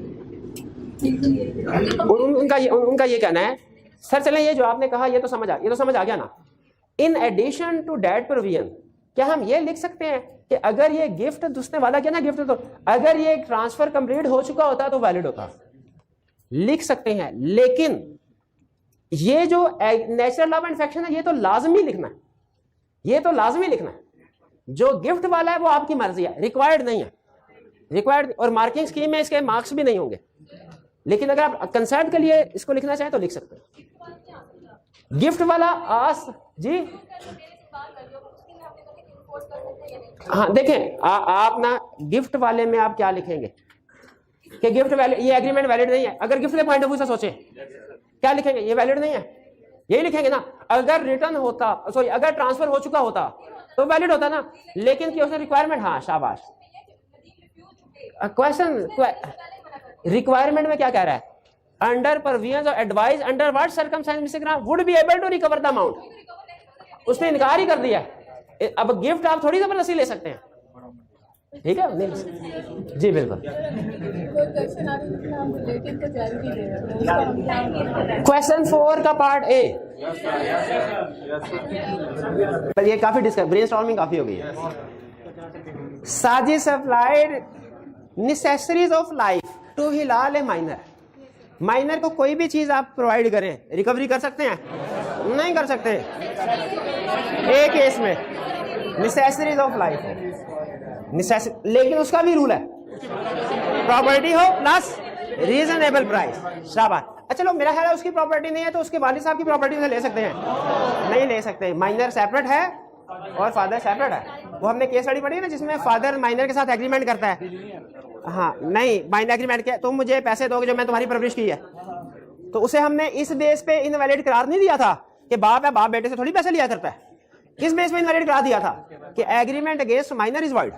उनका ये कहना है सर, चलें ये जो आपने कहा ये तो समझ आ गया ना। In addition to that provision, क्या हम ये लिख सकते हैं कि अगर ये गिफ्ट उसने वादा किया ना, गिफ्ट तो अगर ये ट्रांसफर कंप्लीट हो चुका होता तो वैलिड होता? लिख सकते हैं, लेकिन ये जो नेचुरल लॉ मैन्युफैक्चर है ये तो लाजमी लिखना है, ये तो लाजमी लिखना है। जो गिफ्ट वाला है वो आपकी मर्जी है, रिक्वायर्ड नहीं है, रिक्वायर्ड। और मार्किंग स्कीम में इसके मार्क्स भी नहीं होंगे, लेकिन अगर आप कंसर्ट के लिए इसको लिखना चाहें तो लिख सकते हैं। गिफ्ट वाला आस जी, हाँ देखें आप ना गिफ्ट वाले में आप क्या लिखेंगे कि गिफ्ट वैलिड, ये एग्रीमेंट वैलिड नहीं है। अगर गिफ्ट के पॉइंट ऑफ व्यू से सोचें क्या लिखेंगे, ये वैलिड नहीं है, यही लिखेंगे ना। अगर रिटर्न होता, सॉरी अगर ट्रांसफर हो चुका होता तो वैलिड होता ना, लेकिन कि उसने रिक्वायरमेंट, हाँ शाबाश, क्वेश्चन रिक्वायरमेंट में क्या कह रहा है? अंडर परवियंस और advise under what circumstances mister Gram would be able to recover the amount. उसने इनकार ही कर दिया। अब गिफ्ट आप थोड़ी जबरदस्ती ले सकते हैं, ठीक है? नहीं, जी बिल्कुल। कोई क्वेश्चन आ रही है हम रिलेटिव को जान भी दे रहे हैं उसको हम क्या क्वेश्चन 4 का पार्ट ए। पर ये काफी डिस्कस ब्रेनस्टॉर्मिंग काफी हो गई है। Sajid supplied necessaries of life to Hilal a minor. Minor को कोई भी चीज आप प्रोवाइड करें, रिकवरी कर सकते हैं? नहीं कर सकते। एक केस में नेसेसरीज ऑफ लाइफ हो, लेकिन उसका भी रूल है, प्रॉपर्टी हो प्लस रीजनेबल प्राइस। शाबाश। अच्छा लो, मेरा ख्याल है उसकी प्रॉपर्टी नहीं है तो उसके वालिद साहब की प्रॉपर्टी से ले सकते हैं? नहीं ले सकते। माइनर सेपरेट है और फादर सेपरेट है। वो हमने केस स्टडी पढ़ी है ना, जिसमें फादर माइनर के साथ एग्रीमेंट करता है। हाँ नहीं, माइनर एग्रीमेंट किया, तुम मुझे पैसे दोगे जो मैं तुम्हारी परवरिश की है, तो उसे हमने इस बेस पे इनवैलिड करार नहीं दिया था कि बाप है, बाप बेटे से थोड़ी पैसे लिया करता है। किस बेस पे इनवैलिड करा दिया था कि agreement against minor is void.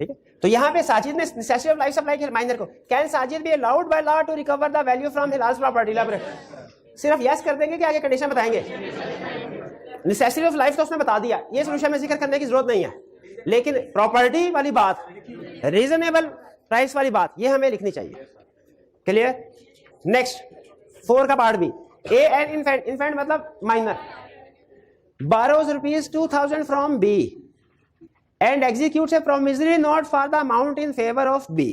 ठीक है, तो यहाँ पे साजिद ने नेसेसिटी ऑफ लाइफ सप्लाई किया माइनर को। Can Sajid be allowed by law to recover the value from Hilal's property? सिर्फ यस कर देंगे कि आगे कंडीशन बताएंगे? नेसेसिटी ऑफ लाइफ तो उसने बता दिया, ये सोल्यूशन में जिक्र करने की जरूरत नहीं है, लेकिन प्रॉपर्टी वाली बात, रीजनेबल प्राइस वाली बात, ये हमें लिखनी चाहिए। क्लियर? नेक्स्ट 4 का part B. A and infant, infant मतलब minor, borrows rupees 2000 from B and executes a promissory note for the amount in favor of B.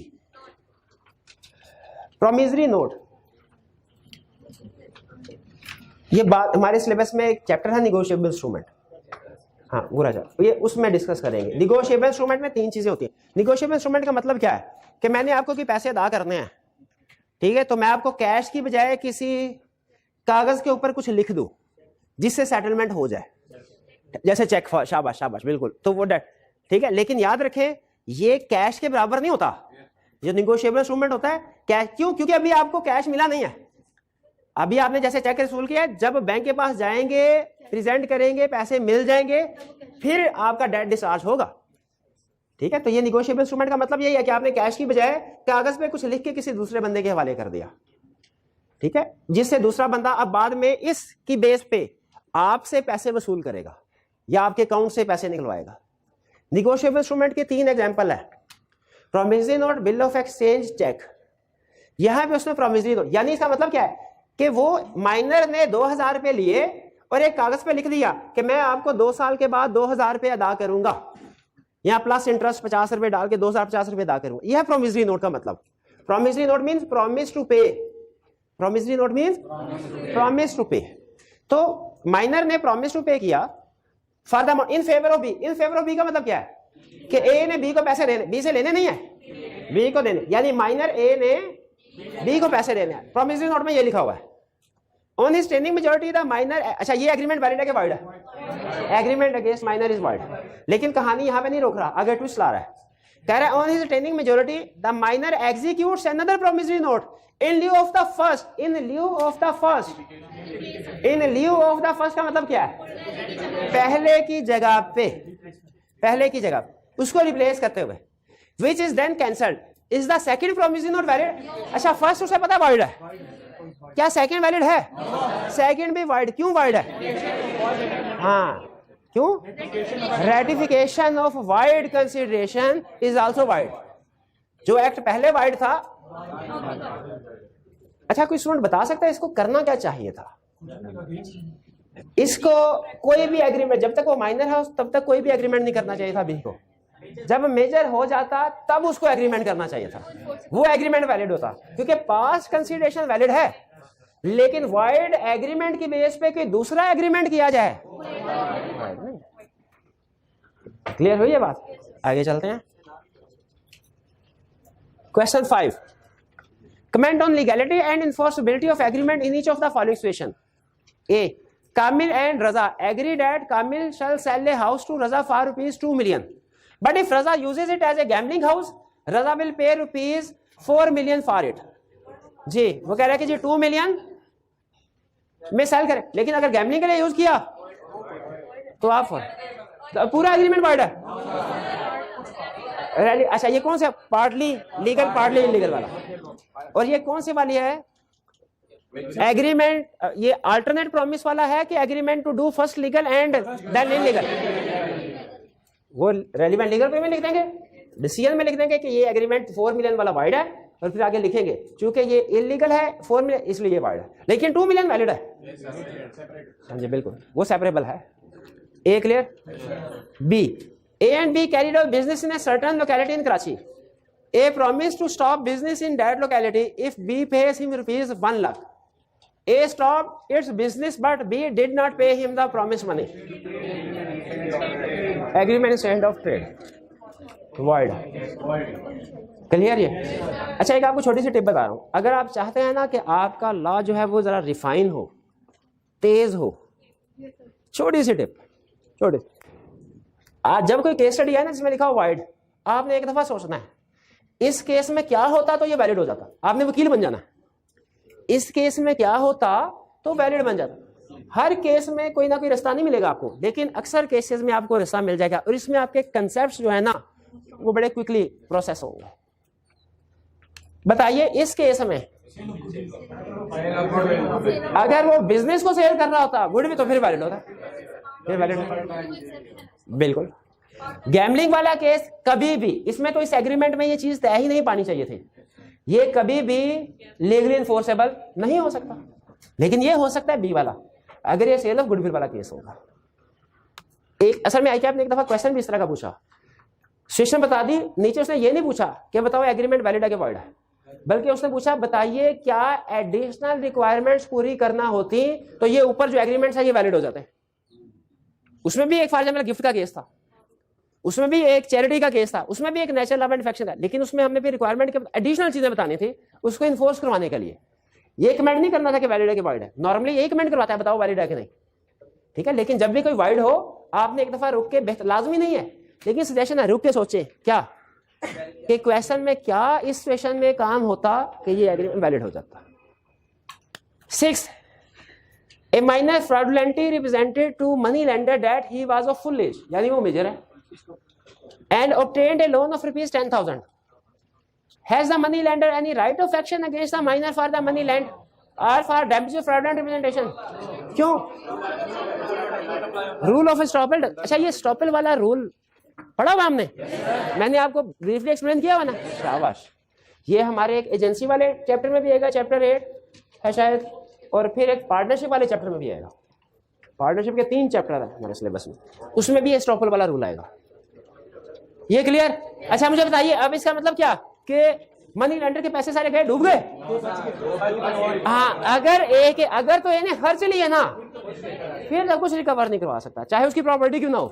Promissory note, ये बात हमारे सिलेबस में एक चैप्टर है निगोशिएबल इंस्ट्रूमेंट। हाँ बुरा जा, ये उसमें डिस्कस करेंगे। निगोशिएबल इंस्ट्रूमेंट में 3 चीजें होती हैं। निगोशिएबल इंस्ट्रूमेंट का मतलब क्या है कि मैंने आपको कि पैसे अदा करने हैं, ठीक है, तो मैं आपको कैश की बजाय किसी कागज के ऊपर कुछ लिख दूं जिससे सेटलमेंट हो जाए, जैसे चेक। शाबाश शाबाश, बिल्कुल, तो वो डेट, ठीक है। लेकिन याद रखें ये कैश के बराबर नहीं होता। जो निगोशिएबल इंस्ट्रूमेंट होता है कैश, क्यों? क्योंकि अभी आपको कैश मिला नहीं है। अभी आपने जैसे चेक वसूल किया, जब बैंक के पास जाएंगे, प्रेजेंट करेंगे, पैसे मिल जाएंगे, फिर आपका डेट डिस्चार्ज होगा। ठीक है, तो ये निगोशिएबल इंस्ट्रूमेंट का मतलब यही है कि आपने कैश की बजाय कागज पे कुछ लिख के किसी दूसरे बंदे के हवाले कर दिया, ठीक है, जिससे दूसरा बंदा अब बाद में इसकी बेस पे आपसे पैसे वसूल करेगा या आपके अकाउंट से पैसे निकलवाएगा। निगोशिएबल इंस्ट्रूमेंट के 3 एग्जांपल है। Promissory note, bill of exchange, cheque. यहां पे उसने प्रॉमिसरी नोट, यानी इसका मतलब क्या है कि वो माइनर ने 2000 रुपए लिए और एक कागज पे लिख दिया कि मैं आपको 2 साल के बाद 2000 रुपए अदा करूंगा, यहां प्लस इंटरेस्ट 50 रुपए डाल के 2050 रुपए अदा करूंगा। यह प्रॉमिसरी नोट का मतलब। Promissory note means promise to pay. Promissory note means promise to pay. तो माइनर ने प्रॉमिस टू पे किया for the in favour of B. In favour of B का मतलब क्या है कि ए ने बी को पैसे देने, बी से लेने नहीं है, बी को देने, यानी माइनर ए ने बी को पैसे देने हैं। प्रॉमिसरी नोट में ये लिखा हुआ है on his tending majority the minor. अच्छा, ये एग्रीमेंट वैलिड है कि वॉइड है? Agreement against minor is void. लेकिन कहानी यहां पे नहीं रोक रहा, आगे ट्विस्ट ला रहा है। कह रहा है on his tending majority the minor executes another promissory note in लिeu of the first. In लिeu of the first, in लिeu of the first का मतलब क्या है? पहले की जगह पे, पहले की जगह उसको रिप्लेस करते हुए। Which is then cancelled. Is the second promissory note valid? अच्छा, फर्स्ट उसे पता वॉइड है, क्या सेकंड वैलिड है? सेकंड भी वॉइड। क्यों वॉइड है? हाँ, क्यों? Ratification of void consideration is also void. जो एक्ट पहले वाइड था। अच्छा, कोई स्टूडेंट बता सकता है इसको करना क्या चाहिए था? इसको कोई भी एग्रीमेंट, जब तक वो माइनर है तब तक कोई भी एग्रीमेंट नहीं करना चाहिए था बी को। जब मेजर हो जाता तब उसको एग्रीमेंट करना चाहिए था, वो एग्रीमेंट वैलिड होता, क्योंकि पास्ट कंसीडरेशन वैलिड है। लेकिन वाइड एग्रीमेंट की बेस पे कोई दूसरा एग्रीमेंट किया जाए, क्लियर हुई ये बात? आगे चलते हैं। Question 5, comment on legality and enforceability of agreement in each of the following situation. A, Kamil and Raza agreed that Kamil shall sell a house to Raza for ₹2 million. But if Raza uses it as a gambling house, Raza will pay ₹4 million for it. जी, वो कह रहा है कि जी 2 million में सेल करें, लेकिन अगर गैम्बलिंग के लिए यूज किया तो आप तो पूरा एग्रीमेंट वाइड है। अच्छा, ये कौन सा? पार्टली लीगल पार्टली इलीगल वाला। और ये कौन सी वाली है? एग्रीमेंट, ये अल्टरनेट प्रॉमिस वाला है कि agreement to do first legal and then illegal? वो रेलिवेंट लीगल पे में लिख देंगे, डिसीजन में लिख देंगे कि ये एग्रीमेंट 4 मिलियन वाला वाइड है, और फिर आगे लिखेंगे चूंकि ये इलीगल है 4 मिलियन इसलिए ये वाइड है, लेकिन 2 मिलियन वैलिड है। समझे? बिल्कुल वो सेपरेबल है। A clear? B, A and B carried out business in a certain locality in Karachi. A promised to stop business in that locality if B pays him rupees 1 lakh. A stopped its business but B did not pay him the promised money. Agreement is end of trade. Void. Clear ये? अच्छा, एक आपको छोटी सी टिप बता रहा हूं। अगर आप चाहते हैं ना कि आपका लॉ जो है वो जरा रिफाइन हो, तेज हो, छोटी सी टिप, छोटी। आज जब कोई केस स्टडी है ना जिसमें लिखा हो वाइड, आपने एक दफा सोचना है इस केस में क्या होता तो ये वैलिड हो जाता। आपने वकील बन जाना, इस केस में क्या होता तो वैलिड बन जाता। हर केस में कोई ना कोई रास्ता नहीं मिलेगा आपको, लेकिन अक्सर केसेस में आपको रास्ता मिल जाएगा, और इसमें आपके कंसेप्ट्स जो है ना वो बड़े क्विकली प्रोसेस होंगे। बताइए इस केस में अगर वो बिजनेस को सेल कर रहा होता गुड भी, तो फिर वैलिड होता, फिर वैलिड होता। बिल्कुल। गैम्बलिंग वाला केस कभी भी, इसमें तो इस एग्रीमेंट में ये चीज तय ही नहीं पानी चाहिए थी, ये कभी भी लीगली इन्फोर्सेबल नहीं हो सकता, लेकिन ये हो सकता है बी वाला, अगर ये सेल ऑफ गुडविल वाला केस होगा। एक असल में आईकैप ने एक दफा क्वेश्चन भी इस तरह का पूछा, सिचुएशन बता दी, नीचे उसने ये नहीं पूछा कि बताओ एग्रीमेंट वैलिड है कि वॉइड है, बल्कि उसने पूछा बताइए क्या एडिशनल रिक्वायरमेंट्स पूरी करना होती तो ये ऊपर जो एग्रीमेंट्स है ये वैलिड हो जाते हैं। उसमें भी एक फॉर एग्जाम्पल गिफ्ट का केस था, उसमें भी एक चैरिटी का केस था, उसमें भी एक नेचुरल लव एंड अफेक्शन था, लेकिन उसमें हमने भी रिक्वायरमेंट के एडिशनल चीजें बतानी थी उसको इन्फोर्स करवाने के लिए। ये कमेंट नहीं करना था कि वैलिड है कि वाइड है, नॉर्मली यही कमेंट करवाता है बताओ वैलिड है कि नहीं, ठीक है। लेकिन जब भी कोई वाइड हो आपने एक दफा रुक के, लाजमी नहीं है लेकिन सजेशन है, रुक के सोचे क्या कि क्वेश्चन में क्या इस सिचुएशन में काम होता कि ये एग्रीमेंट वैलिड हो जाता। 6, a minor fraudulently represented to money lender that he was of full age, यानी वो मेजर है, and obtained a loan of rupees 10,000. Has the money lender any right of action against the minor for the money lent or for damage of fraudulent representation? क्यों? Rule of estoppel. अच्छा, ये स्टॉपल वाला रूल पढ़ा हुआ हमने, मैंने आपको ब्रीफली एक्सप्लेन किया हुआ ना, शाबाश। ये हमारे एक एजेंसी वाले चैप्टर में भी आएगा, चैप्टर 8 है शायद, और फिर एक पार्टनरशिप वाले चैप्टर में भी आएगा। पार्टनरशिप के 3 चैप्टर है हमारे सिलेबस में, उसमें भी ये स्टॉपल वाला रूल आएगा। ये क्लियर? अच्छा मुझे बताइए अब इसका मतलब क्या कि मनी लेंडर के पैसे सारे गए, डूब गए? हाँ, अगर तो इन्हें खर्च लिए ना फिर तो कुछ रिकवर नहीं करवा सकता, चाहे उसकी प्रॉपर्टी क्यों ना हो।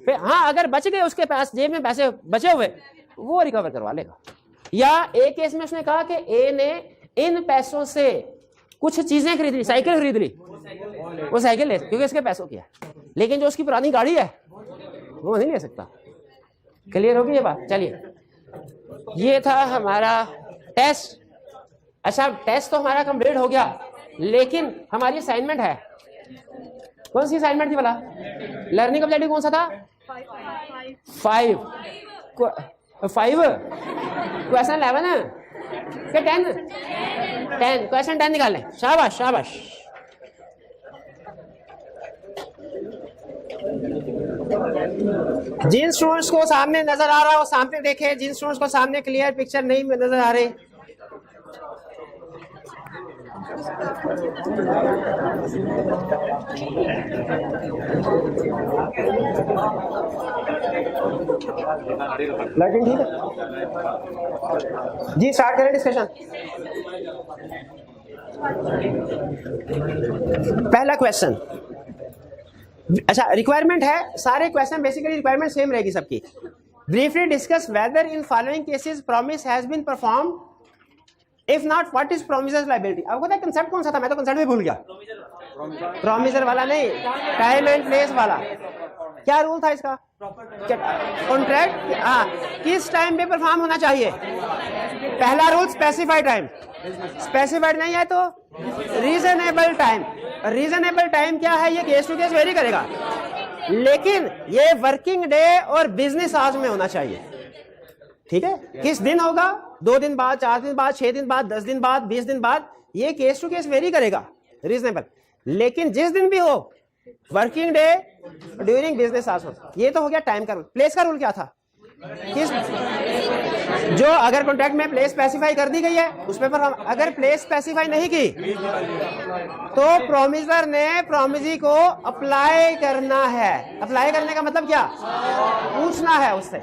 फिर हाँ, अगर बच गए उसके पास जेब में पैसे बचे हुए वो रिकवर करवा लेगा। या एक केस में उसने कहा कि ए ने इन पैसों से कुछ चीजें खरीद ली, साइकिल खरीद ली, वो साइकिल ले क्योंकि इसके पैसों की है, लेकिन जो उसकी पुरानी गाड़ी है वो नहीं ले सकता। क्लियर होगी ये बात? चलिए, ये था हमारा टेस्ट। अच्छा, टेस्ट तो हमारा कंप्लीट हो गया, लेकिन हमारी असाइनमेंट है। कौन सी असाइनमेंट थी भला? लर्निंग ऑब्जेक्टिव कौन सा था? 5 क्वेश्चन 11 क्या 10 क्वेश्चन 10 निकालें। शाबाश शाबाश। जिन स्टूडेंट्स को सामने नजर आ रहा है वो सामने देखें, जिन स्टूडेंट्स को सामने क्लियर पिक्चर नहीं नजर आ रहे लाइटिंग ठीक है जी, स्टार्ट करें डिस्कशन। पहला क्वेश्चन, अच्छा रिक्वायरमेंट है, सारे क्वेश्चन बेसिकली रिक्वायरमेंट सेम रहेगी सबकी। Briefly discuss whether in following cases promise has been performed, if not what is promisor's liability. आपको पता है कंसेप्ट कौन सा था? मैं तो कंसेप्ट भी भूल गया। प्रोमिसर वाला नहीं, टाइम एंड प्लेस वाला। क्या रूल था इसका? कॉन्ट्रैक्ट हाँ किस टाइम पे परफॉर्म होना चाहिए? पहला रूल स्पेसिफाइड टाइम, स्पेसिफाइड नहीं है तो रीजनेबल टाइम। रीजनेबल टाइम क्या है? ये केस टू केस वेरी करेगा, लेकिन ये वर्किंग डे और बिजनेस आवर्स में होना चाहिए। ठीक है, किस दिन होगा? 2 दिन बाद, 4 दिन बाद, 6 दिन बाद, 10 दिन बाद, 20 दिन बाद, ये केस टू केस वेरी करेगा, रीजनेबल। लेकिन जिस दिन भी हो, working day during business hours. ये तो हो गया टाइम का रूल। प्लेस का रूल क्या था? किस जो अगर कॉन्ट्रैक्ट में प्लेस स्पेसिफाई कर दी गई है उस पे पर हम अगर प्लेस स्पेसिफाई नहीं की तो प्रोमिसर ने प्रोमिसी को अप्लाई करना है। अप्लाई करने का मतलब क्या, पूछना है उससे,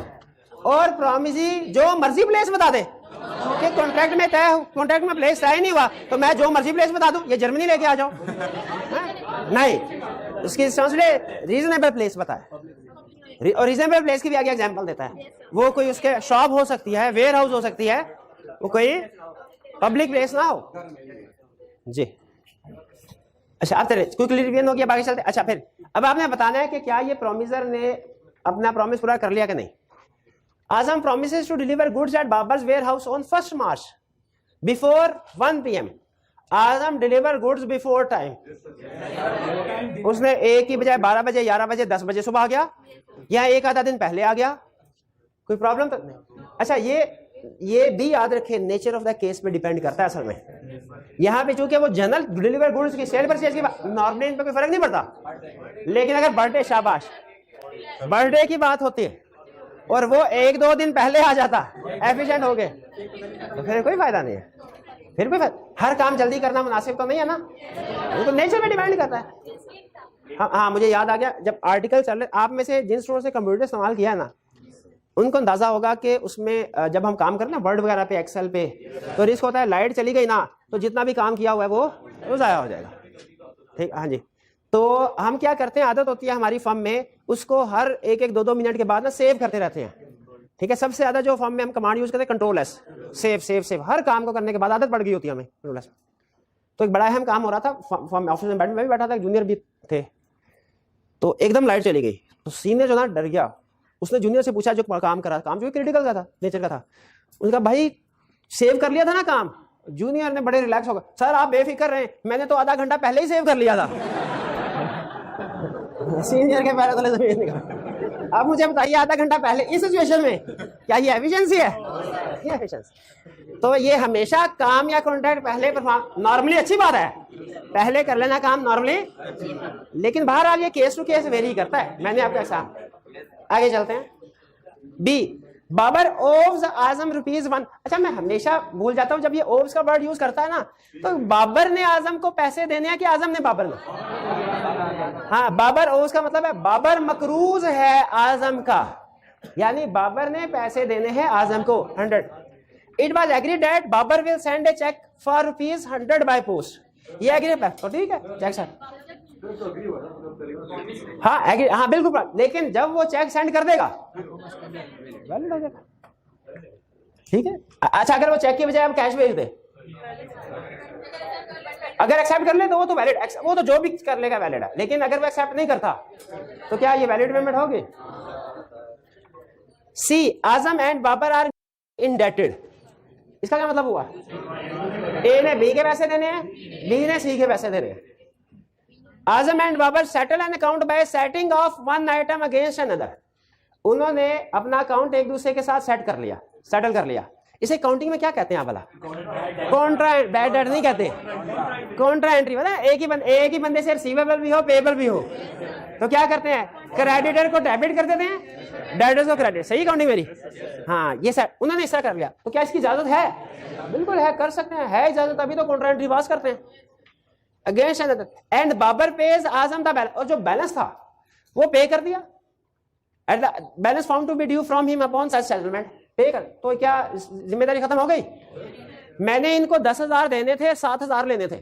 और प्रोमिसी जो मर्जी प्लेस बता दे कि कॉन्ट्रैक्ट में तय, कॉन्ट्रैक्ट में प्लेस तय नहीं हुआ तो मैं जो मर्जी प्लेस बता दूं, ये जर्मनी लेके आ जाओ, नहीं, उसकी रीजनेबल प्लेस बताए। और रीजनेबल प्लेस की भी आगे एग्जांपल देता है, वो कोई उसके शॉप हो सकती है, वेयर हाउस हो सकती है, वो कोई पब्लिक प्लेस ना हो जी। अच्छा अब तेरे क्विकली रिवीजन हो गया, बाकी चलते। अच्छा फिर अब आपने बताना है कि क्या ये प्रोमिसर ने अपना प्रॉमिस पूरा कर लिया कि नहीं। Azam promises to deliver goods at Babar's warehouse on 1st March before 1 PM. Azam deliver goods before time. उसने एक की बजाय 12 बजे, 11 बजे, 10 बजे सुबह आ गया, या एक आधा दिन पहले आ गया, कोई प्रॉब्लम तो नहीं। अच्छा ये भी याद रखे, नेचर ऑफ द केस पे डिपेंड करता है असल में। यहाँ पे चूंकि वो जनरल डिलीवर गुड्स की सेल परचेज की नॉर्मली इन पे कोई फर्क नहीं पड़ता, लेकिन अगर बर्थडे, शाबाश, बर्थडे की बात होती है और वो 1-2 दिन पहले आ जाता, एफिशिएंट हो गए, तो फिर कोई फायदा नहीं है। फिर कोई हर काम जल्दी करना मुनासिब तो नहीं है ना, वो तो नेचर पे डिपेंड करता है। हाँ मुझे याद आ गया, जब आर्टिकल चल रहे, आप में से जिन स्टूडेंट से कंप्यूटर इस्तेमाल किया है ना, उनको अंदाजा होगा कि उसमें जब हम काम करते हैं वर्ड वगैरह पे, एक्सेल पे, तो रिस्क होता है लाइट चली गई ना तो जितना भी काम किया हुआ है वो ज़ाया हो जाएगा। ठीक, हाँ जी। तो हम क्या करते हैं, आदत होती है हमारी फर्म में, उसको हर 1-2 मिनट के बाद ना सेव करते रहते हैं। ठीक है, सबसे ज्यादा जो फर्म में हम कमांड यूज करते हैं control S, save save save, हर काम को करने के बाद आदत पड़ गई होती है हमें कंट्रोल एस। तो एक बड़ा अहम काम हो रहा था फर्म ऑफिस में, मैं भी बैठा था, जूनियर भी थे, तो एकदम लाइट चली गई, तो सीनियर जो ना डर गया, उसने जूनियर से पूछा जो काम करा, काम जो क्रिटिकल का था, नेचर का था, उनका भाई सेव कर लिया था ना काम। जूनियर ने बड़े रिलैक्स हो गए, सर आप बेफिक्र रहे, मैंने तो आधा घंटा पहले ही सेव कर लिया था। सीनियर के पैरों तले जमीन निकला। अब मुझे बताइए आधा घंटा पहले इस सिचुएशन में क्या ये एफिशिएंसी है? ये एफिशिएंसी। तो ये हमेशा काम या कॉन्ट्रैक्ट पहले परफॉर्म, नॉर्मली अच्छी बात है, पहले कर लेना काम नॉर्मली, लेकिन बहरहाल ये केस टू केस वेरी करता है। मैंने आपको ऐसा, आगे चलते हैं। बी, बाबर ओव्स आजम ₹1। अच्छा मैं हमेशा भूल जाता हूं जब ये ओव्स का वर्ड यूज करता है ना, तो बाबर ने आजम को पैसे देने हैं कि आजम ने बाबर ने? हाँ, बाबर ओव्स का मतलब है बाबर मकरूज है आजम का, यानी बाबर ने पैसे देने हैं आजम को 100। It was agreed that Babar will send a cheque for ₹100 by post. ये एग्री है तो ठीक है, चेक सर, हाँ एग्री, हाँ बिल्कुल, लेकिन जब वो चेक सेंड कर देगा वैलिड हो जाएगा। ठीक है। अच्छा अगर वो चेक की बजाय आप कैश भेज दे, अगर एक्सेप्ट कर ले तो वो तो वैलिड, वो तो जो भी कर लेगा वैलिड है, लेकिन अगर वो एक्सेप्ट नहीं करता तो क्या ये वैलिड पेमेंट होगी? सी, आजम एंड बाबर आर इंडेटेड। इसका क्या मतलब हुआ? ए ने बी के पैसे देने हैं, बी ने सी के पैसे देने हैं। Azam and Babar settle an account by setting off one item against another. उन्होंने अपना अकाउंट एक दूसरे के साथ सेट कर लिया, सेटल कर लिया। इसे काउंटिंग में क्या कहते हैं आप भला? कॉन्ट्रा, बैड डेट नहीं कहते, कॉन्ट्रा एंट्री। पता है एक ही बंदे से रिसीवेबल भी हो, पेएबल भी हो, तो क्या करते हैं, क्रेडिटर को डेबिट कर देते हैं, डेबिटर को क्रेडिट। सही काउंटिंग मेरी? हाँ, ये सर उन्होंने इस तरह कर लिया। तो क्या इसकी इजाजत है? बिल्कुल है, कर सकते हैं, है इजाजत, अभी तो कॉन्ट्रा एंट्री पास करते हैं। Against and Babar pays Azam the balance, और जो बैलेंस था वो पे कर दिया। At the balance found to be due from him upon such settlement, pay कर। तो क्या जिम्मेदारी खत्म हो गई? मैंने इनको 10,000 देने थे, 7,000 लेने थे,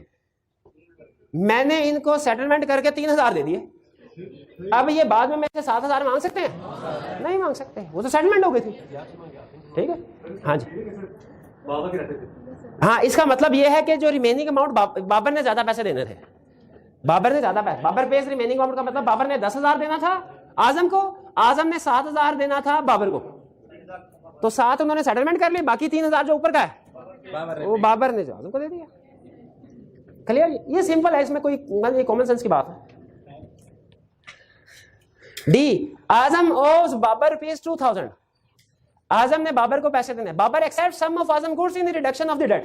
मैंने इनको सेटलमेंट करके 3,000 दे दिए। अब ये बाद में मेरे से 7,000 मांग सकते हैं? नहीं मांग सकते, वो तो सेटलमेंट हो गई थी। ठीक है, हाँ जी। बाबा के रहते थे। हाँ, इसका मतलब ये है कि जो रिमेनिंग अमाउंट बाबर ने ज्यादा पैसे देने थे, बाबर ने ज्यादा पैसे, बाबर पेज रिमेनिंग अमाउंट का मतलब बाबर ने 10,000 देना था आजम को, आजम ने 7,000 देना था बाबर को, तो 7 उन्होंने सेटलमेंट कर ली, बाकी 3,000 जो ऊपर का है वो बाबर ने जो आजम को दे दिया। क्लियर? ये सिंपल है, इसमें कोई कॉमन सेंस की बात है। D, Azam owes Babar ₹2,000। आजम ने बाबर को पैसे देने, Babar accept some of Azam goods in the reduction of the debt.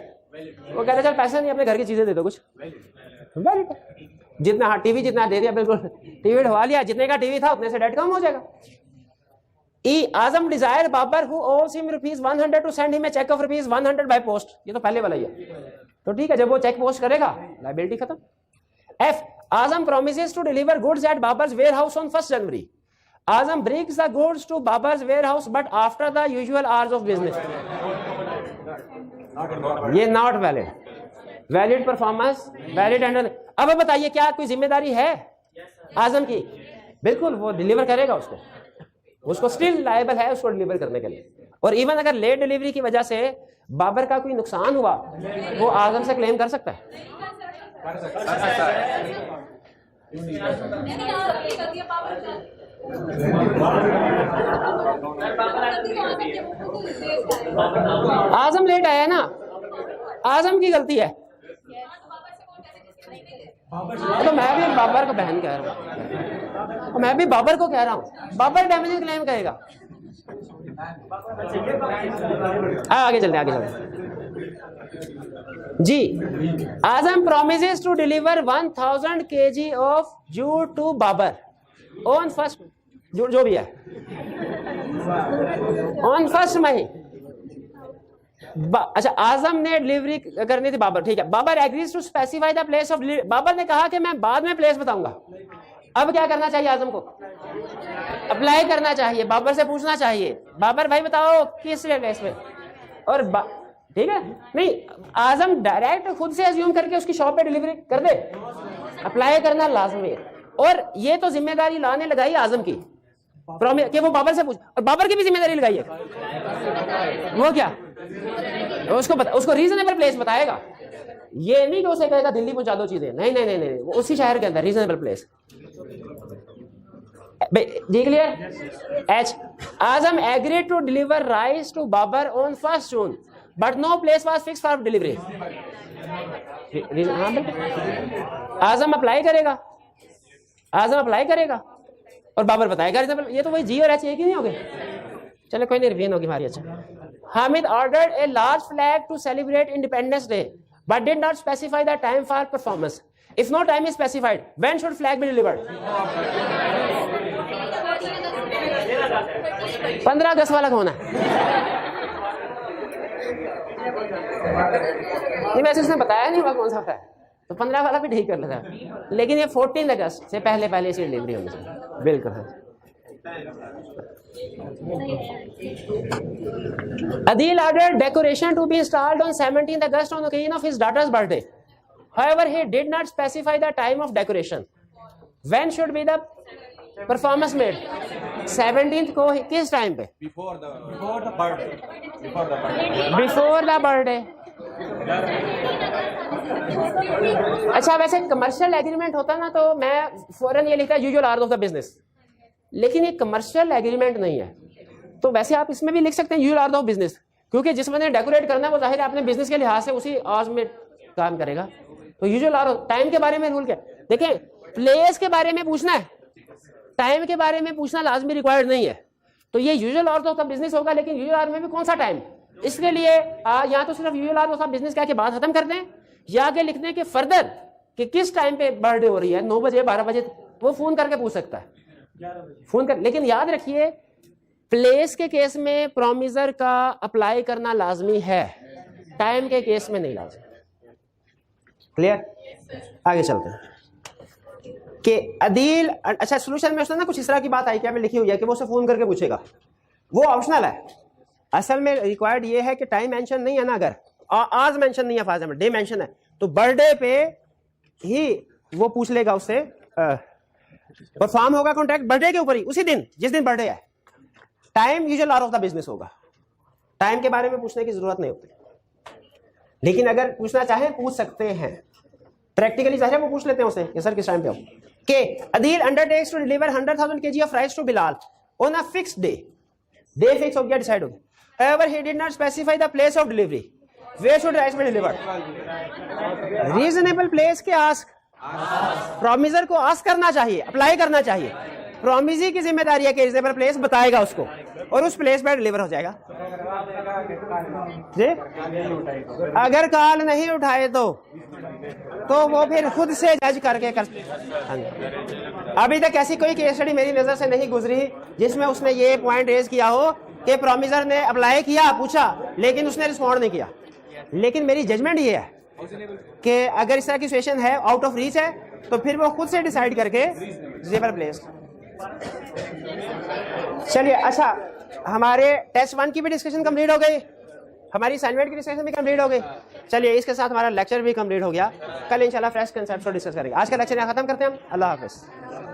वो कहते चल पैसे नहीं, अपने घर की चीजें दे दो कुछ, वैलिड। जितना, हाँ टीवी जितना दे दिया, बिल्कुल टीवी ढवा लिया, जितने का टीवी था उतने से डेट कम हो जाएगा। Azam desire Babar who owes him ₹100 to send him a cheque of ₹100 by post, ये तो पहले वाला ही है, तो ठीक है, जब वो चेक पोस्ट करेगा लायबिलिटी खत्म। F Azam promises to deliver goods at Babar's warehouse on 1st January. Azam brings the goods to Babar's warehouse but after the usual hours of business. ये not valid, valid performance, valid under. अब बताइए क्या कोई जिम्मेदारी है आजम की? बिल्कुल, वो डिलीवर करेगा उसको स्टिल लायबल है उसको डिलीवर करने के लिए। और इवन अगर लेट डिलीवरी की वजह से बाबर का कोई नुकसान हुआ वो आजम से क्लेम कर सकता है। आजम लेट आया ना, आजम की गलती है, तो मैं भी बाबर को बहन कह रहा हूँ, मैं भी बाबर को कह रहा हूँ, बाबर डैमेज क्लेम करेगा। आगे चलते जी। आजम promises to deliver 1000 kg of jute to Babar on 1st, जो भी है, on 1st मई। अच्छा, आजम ने डिलीवरी करनी थी बाबर, ठीक है, Babar agrees to specify the place of delivery. Babar ने कहा कि मैं बाद में प्लेस बताऊंगा। अब क्या करना चाहिए आजम को? अप्लाई करना चाहिए, बाबर से पूछना चाहिए, बाबर भाई बताओ किस प्लेस पे, और ठीक है, नहीं आजम डायरेक्ट खुद से अज्यूम करके उसकी शॉप पे डिलीवरी कर दे, अप्लाई करना लाजमी है। और ये तो जिम्मेदारी लाने लगाई आजम की कि वो बाबर से पूछ, और बाबर की भी जिम्मेदारी लगाई है। वो क्या उसको रीजनेबल प्लेस बताएगा, ये नहीं कि उसे कहेगा दिल्ली पहुंचा दो चीजें, नहीं नहीं नहीं नहीं, वो उसी शहर के अंदर रीजनेबल प्लेस। जी clear? H Azam agreed to deliver rice to Babar on 1st June but no place was fix for delivery. Azam apply करेगा, आजम अप्लाई करेगा और बाबर बताएगा रीजनेबल। ये तो वही जी और एच एक ही नहीं हो गए। चलो कोई नहीं, रिवीजन होगी हमारी। अच्छा, Hamid ordered a large flag to celebrate independence day but did not specify the time for performance. If no time is specified when should flag be delivered? 15 अगस्त वाला कौन है? नहीं, वैसे उसने बताया नहीं हुआ कौन सा है, तो 15 वाला भी ठीक कर लेता, लेकिन ये 14 अगस्त से पहले पहले इसकी डिलीवरी होनी चाहिए। बिल्कुल है। Adil ordered decoration to be installed on 17th August on occasion of his daughter's birthday. However, he did not specify the time of decoration. When should be the performance made? 17th को किस टाइम पे? Before the birthday. Before the birthday. अच्छा, वैसे कमर्शियल एग्रीमेंट होता ना तो मैं फौरन ये लिखता usual hours of the business, लेकिन ये कमर्शियल एग्रीमेंट नहीं है, तो वैसे आप इसमें भी लिख सकते हैं यूजुअल आवर्स ऑफ बिजनेस, क्योंकि जिस बंदे ने डेकोरेट करना है वो जाहिर है अपने बिजनेस के लिहाज से उसी आवर्स में काम करेगा। तो यूजुअल आवर्स, टाइम के बारे में रूल क्या? देखें, प्लेस के बारे में पूछना है, टाइम के बारे में पूछना लाजमी रिक्वायर्ड नहीं है। तो ये usual hours of the business होगा, लेकिन यूजुअल आवर्स में भी कौन सा टाइम? इसके लिए या तो सिर्फ यूजुअल आवर्स ऑफ बिजनेस कह के बात खत्म कर दें, या आगे लिख दें कि फर्दर कि किस टाइम पे बर्थडे हो रही है, 9 बजे 12 बजे, वो फोन करके पूछ सकता है, फोन कर। लेकिन याद रखिए, प्लेस के केस में प्रोमिजर का अप्लाई करना लाजमी है, टाइम के केस में नहीं लाजमी। क्लियर? आगे चलते हैं कि अदील, अच्छा सोल्यूशन में उसने ना कुछ इस तरह की बात आई, क्या में लिखी हुई है कि वो उसे फोन करके पूछेगा, वो ऑप्शनल है। असल में रिक्वायर्ड ये है कि टाइम मेंशन नहीं है ना, अगर आज मेंशन नहीं है, फॉर एग्जांपल डे मेंशन है, तो बर्थडे पे ही वो पूछ लेगा उससे, परफॉर्म होगा कॉन्ट्रैक्ट बर्थडे के ऊपर ही, उसी दिन जिस दिन बर्थडे है। Time usual hour of the business होगा, टाइम के बारे में पूछने की जरूरत नहीं होती, लेकिन अगर पूछना चाहे पूछ सकते हैं। प्रैक्टिकली चाहे वो पूछ लेते हैं उसे कि सर किस टाइम पे हो। K Adeel undertakes to deliver 100,000 kg of rice to Bilal on a fixed day, day fix हो गया, डिसाइड हो गया। However, he did not specify the place of delivery. Where should rice be delivered? Reasonable place के ask, promiser को ask करना चाहिए, अप्लाई करना चाहिए। प्रोमिजी की जिम्मेदारी है कि रिजनेबल प्लेस बताएगा उसको और उस प्लेस पर डिलीवर हो जाएगा। जी, अगर कॉल नहीं उठाए तो तो वो फिर खुद से जज करके कर। हाँ जी। अभी तक ऐसी कोई केस स्टडी मेरी नजर से नहीं गुजरी जिसमें उसने ये पॉइंट रेज किया हो कि प्रॉमिसर ने अप्लाई किया, पूछा, लेकिन उसने रिस्पॉन्ड नहीं किया। लेकिन मेरी जजमेंट ये है कि अगर इस तरह की सिचुएशन है, आउट ऑफ रीच है, तो फिर वो खुद से डिसाइड करके रिजनेबल प्लेस। चलिए, अच्छा, हमारे टेस्ट 1 की भी डिस्कशन कंप्लीट हो गई, हमारी असाइनमेंट की डिस्कशन भी कंप्लीट हो गई। चलिए, इसके साथ हमारा लेक्चर भी कंप्लीट हो गया। कल इंशाल्लाह फ्रेश कंसेप्ट को डिस्कस करेंगे। आज का लेक्चर यहाँ खत्म करते हैं हम। अल्लाह हाफिज़।